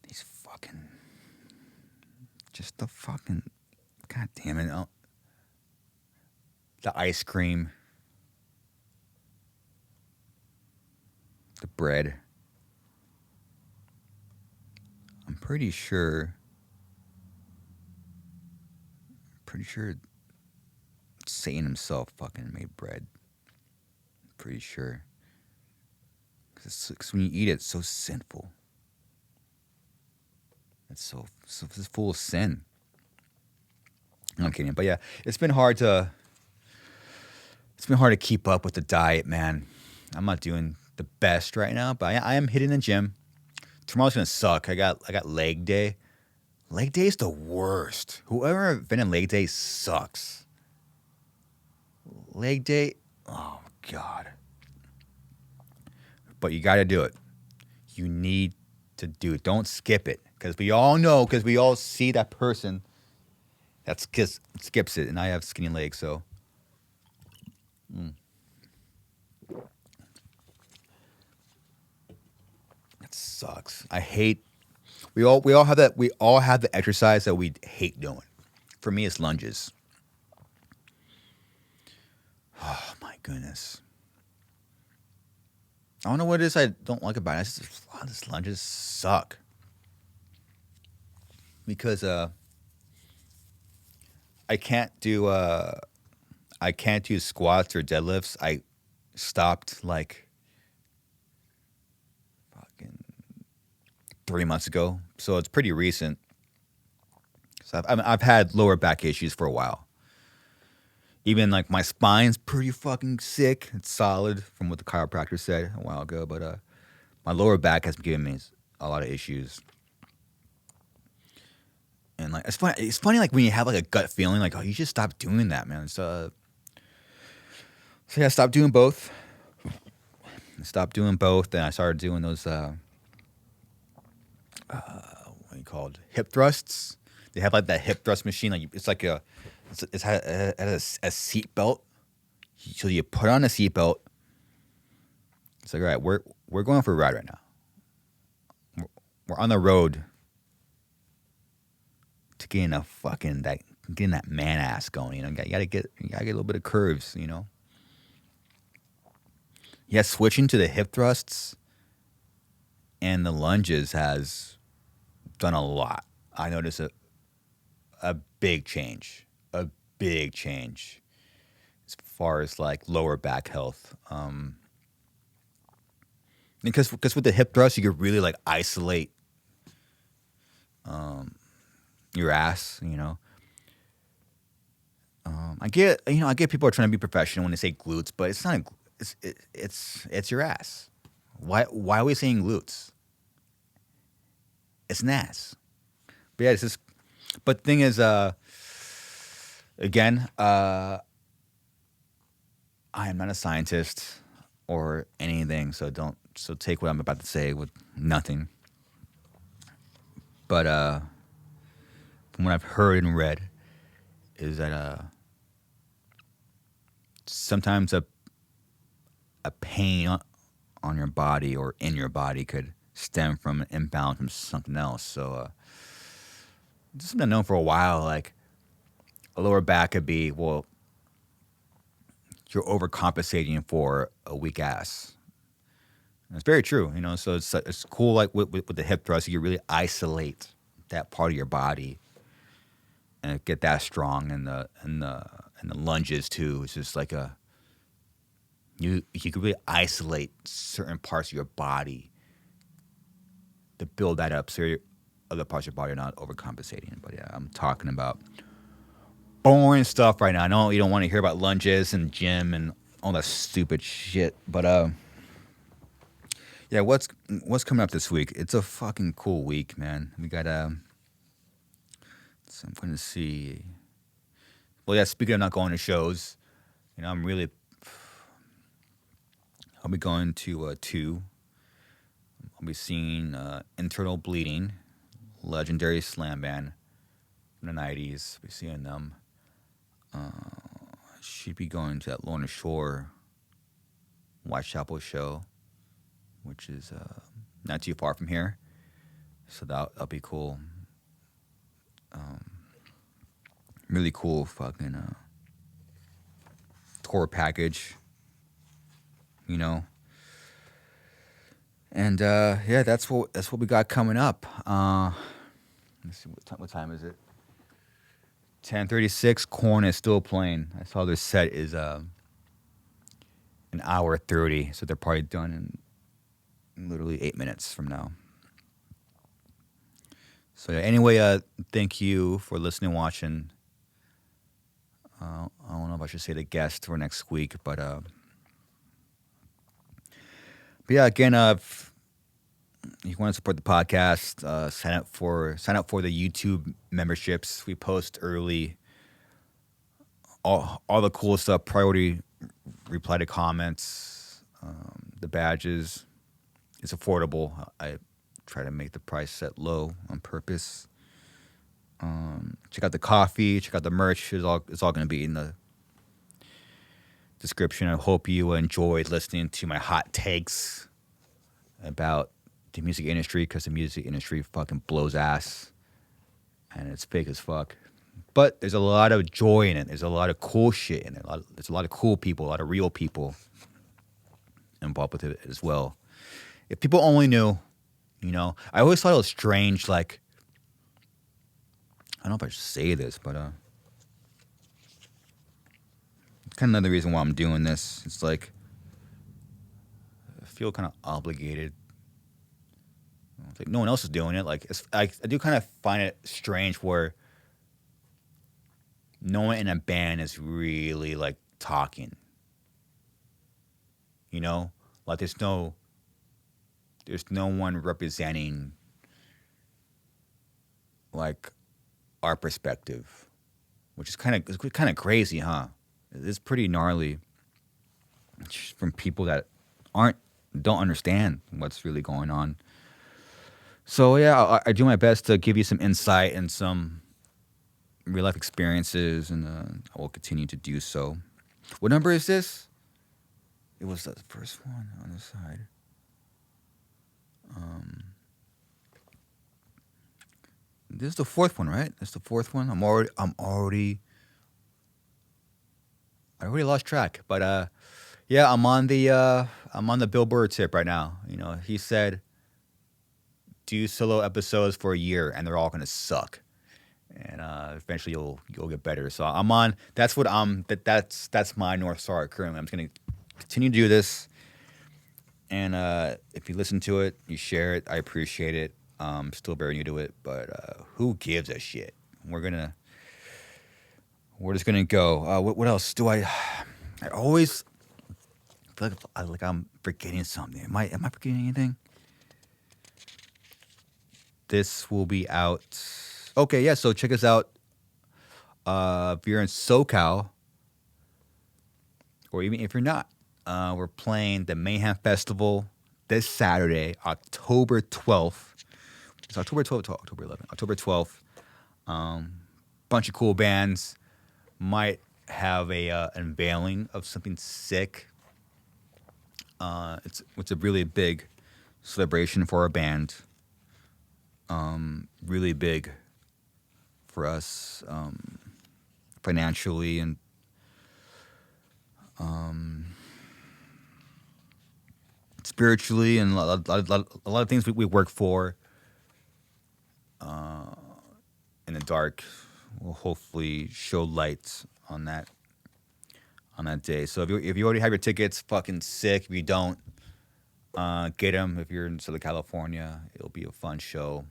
These fucking, just the fucking, god damn it, the ice cream, the bread. I'm pretty sure Satan himself fucking made bread. Pretty sure. Because when you eat it, it's so sinful. It's it's full of sin. I'm kidding. But yeah, it's been hard to It's been hard to keep up with the diet, man. I'm not doing the best right now, but I am hitting the gym. Tomorrow's gonna suck. I got leg day. Leg day is the worst. Whoever invented leg day sucks. Leg day, oh god. But you got to do it. You need to do it. Don't skip it, because we all know, because we all see that person that skips it, and I have skinny legs, so. It sucks. I hate. We all have that. We all have the exercise that we hate doing. For me, it's lunges. Oh my goodness. I don't know what it is I don't like about it. It's just, a lot of these lunges suck because I can't do squats or deadlifts. I stopped like fucking 3 months ago, so it's pretty recent. So I've had lower back issues for a while. Even like my spine's pretty fucking sick. It's solid from what the chiropractor said a while ago, but my lower back has been giving me a lot of issues. And like it's funny. It's funny like when you have like a gut feeling like, oh, you should stop doing that, man. So yeah, stop doing both. Stop doing both, and I started doing those what are you called, hip thrusts. They have like that hip thrust machine. Like it's like it has a seat belt. So you put on a seat belt. It's like, all right, we're going for a ride right now. We're on the road to getting that man ass going. You know, you gotta get a little bit of curves. You know. Yeah, switching to the hip thrusts and the lunges has done a lot. I noticed a big change, as far as like lower back health. Because with the hip thrust, you could really like isolate your ass. You know, I get people are trying to be professional when they say glutes, but it's not. It's your ass. Why are we saying glutes? It's an ass. But yeah, it's just. But the thing is, again, I am not a scientist or anything, so take what I'm about to say with nothing. But from what I've heard and read, is that sometimes a pain on your body or in your body could stem from an imbalance from something else. So this has been known for a while. Like a lower back could be, well, you're overcompensating for a weak ass. And it's very true, you know. So it's cool. Like with the hip thrust, you can really isolate that part of your body and get that strong. And the lunges too. It's just like you can really isolate certain parts of your body to build that up, so other parts of your body are not overcompensating. But yeah, I'm talking about boring stuff right now. I know you don't want to hear about lunges and gym and all that stupid shit, but yeah, what's coming up this week? It's a fucking cool week, man. We got so I'm going to see. Well, yeah. Speaking of not going to shows, you know, I'll be going to two. I'll be seeing Internal Bleeding, legendary slam band from the 90s. I'll be seeing them. I should be going to that Lorna Shore Whitechapel show, which is not too far from here. So that'll be cool. Really cool fucking tour package, you know. And yeah, that's what we got coming up. Let's see, what time is it? 10:36. Korn is still playing. I saw their set is an hour 30, so they're probably done in literally 8 minutes from now. So yeah, anyway, thank you for listening, watching. I don't know if I I should say the guest for next week. But yeah, again, if you want to support the podcast, sign up for the YouTube memberships. We post early, all the cool stuff, priority reply to comments, the badges. It's affordable. I try to make the price set low on purpose. Check out the coffee. Check out the merch. It's all going to be in the description. I hope you enjoyed listening to my hot takes about the music industry, because the music industry fucking blows ass and it's fake as fuck. But there's a lot of joy in it. There's a lot of cool shit in it. There's a lot of cool people, a lot of real people involved with it as well. If people only knew, I always thought it was strange. Like, I don't know if I should say this, but it's kind of another reason why I'm doing this. It's like I feel kind of obligated. It's like no one else is doing it. Like I do kind of find it strange where no one in a band is really like talking. Like there's no one representing like our perspective, which is kind of crazy, huh? It's pretty gnarly from people that don't understand what's really going on. So yeah, I do my best to give you some insight and some real life experiences, and I will continue to do so. What number is this? It was the first one on the side. This is the fourth one, right? That's the fourth one. I already lost track, but yeah, I'm on the Bill Burr tip right now. He said do solo episodes for a year, and they're all gonna suck, and eventually you'll get better. So I'm on. That's what that's my North Star currently. I'm just gonna continue to do this, and if you listen to it, you share it, I appreciate it. I'm still very new to it, but who gives a shit? We're just gonna go. What else do I always feel like I'm forgetting something. Am I forgetting anything? This will be out. Okay, yeah. So check us out. If you're in SoCal, or even if you're not, we're playing the Mayhem Festival this Saturday, October 12th. It's October 12th, October 11th, October 12th. Bunch of cool bands. Might have a unveiling of something sick. It's a really big celebration for our band. Really big for us financially and spiritually, and a lot of things we work for in the dark will hopefully show light on that day. So if you already have your tickets, fucking sick. If you don't, get them. If you're in Southern California, it'll be a fun show.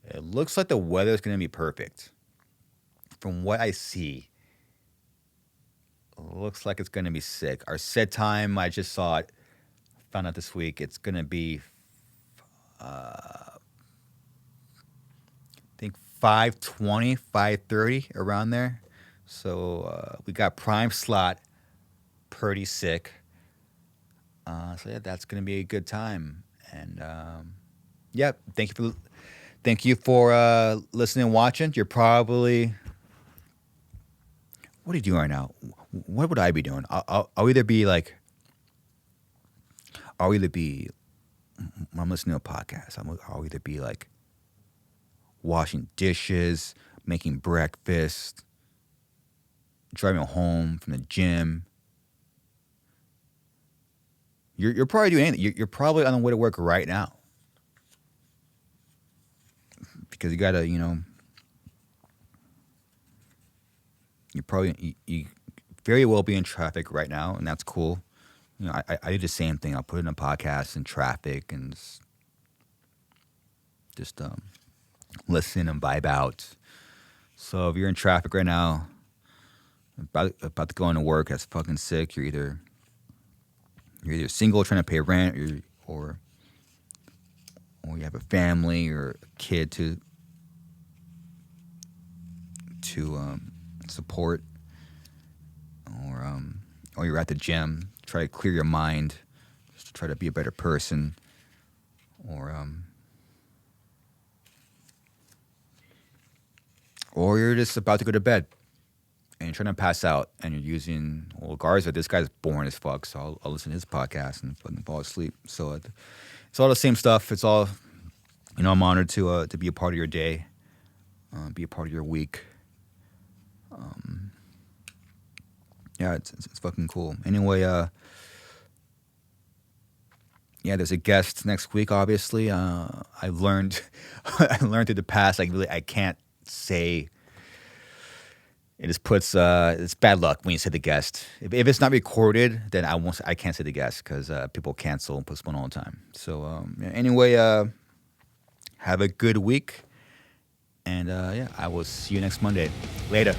It looks like the weather's gonna be perfect. From what I see, it looks like it's gonna be sick. Our set time, I just saw it, found out this week. It's gonna be, I think 5:20, 5:30, around there. So we got prime slot, pretty sick. So yeah, that's gonna be a good time. And yeah, thank you for listening and watching. You're probably, what are you doing right now? What would I be doing? I'll either be like, when I'm listening to a podcast, I'll either be like washing dishes, making breakfast, driving home from the gym. You're probably doing anything. You're probably on the way to work right now, because you gotta, you probably you very well be in traffic right now, and that's cool. I do the same thing. I'll put in a podcast in traffic and just listen and vibe out. So if you're in traffic right now, about to go into work that's fucking sick. You're either single trying to pay rent, or you have a family or a kid to support, or you're at the gym. Try to clear your mind, just to try to be a better person, or or you're just about to go to bed and you're trying to pass out and you're using Garza. This guy's boring as fuck, so I'll listen to his podcast and fucking fall asleep. So it's all the same stuff. It's all, I'm honored to be a part of your day, be a part of your week. Yeah, it's fucking cool. Anyway, yeah, there's a guest next week. Obviously, I learned I learned through the past. I can't say. It just puts it's bad luck when you say the guest. If it's not recorded, then I can't say the guest because people cancel and postpone all the time. So yeah, anyway, have a good week, and yeah, I will see you next Monday. Later.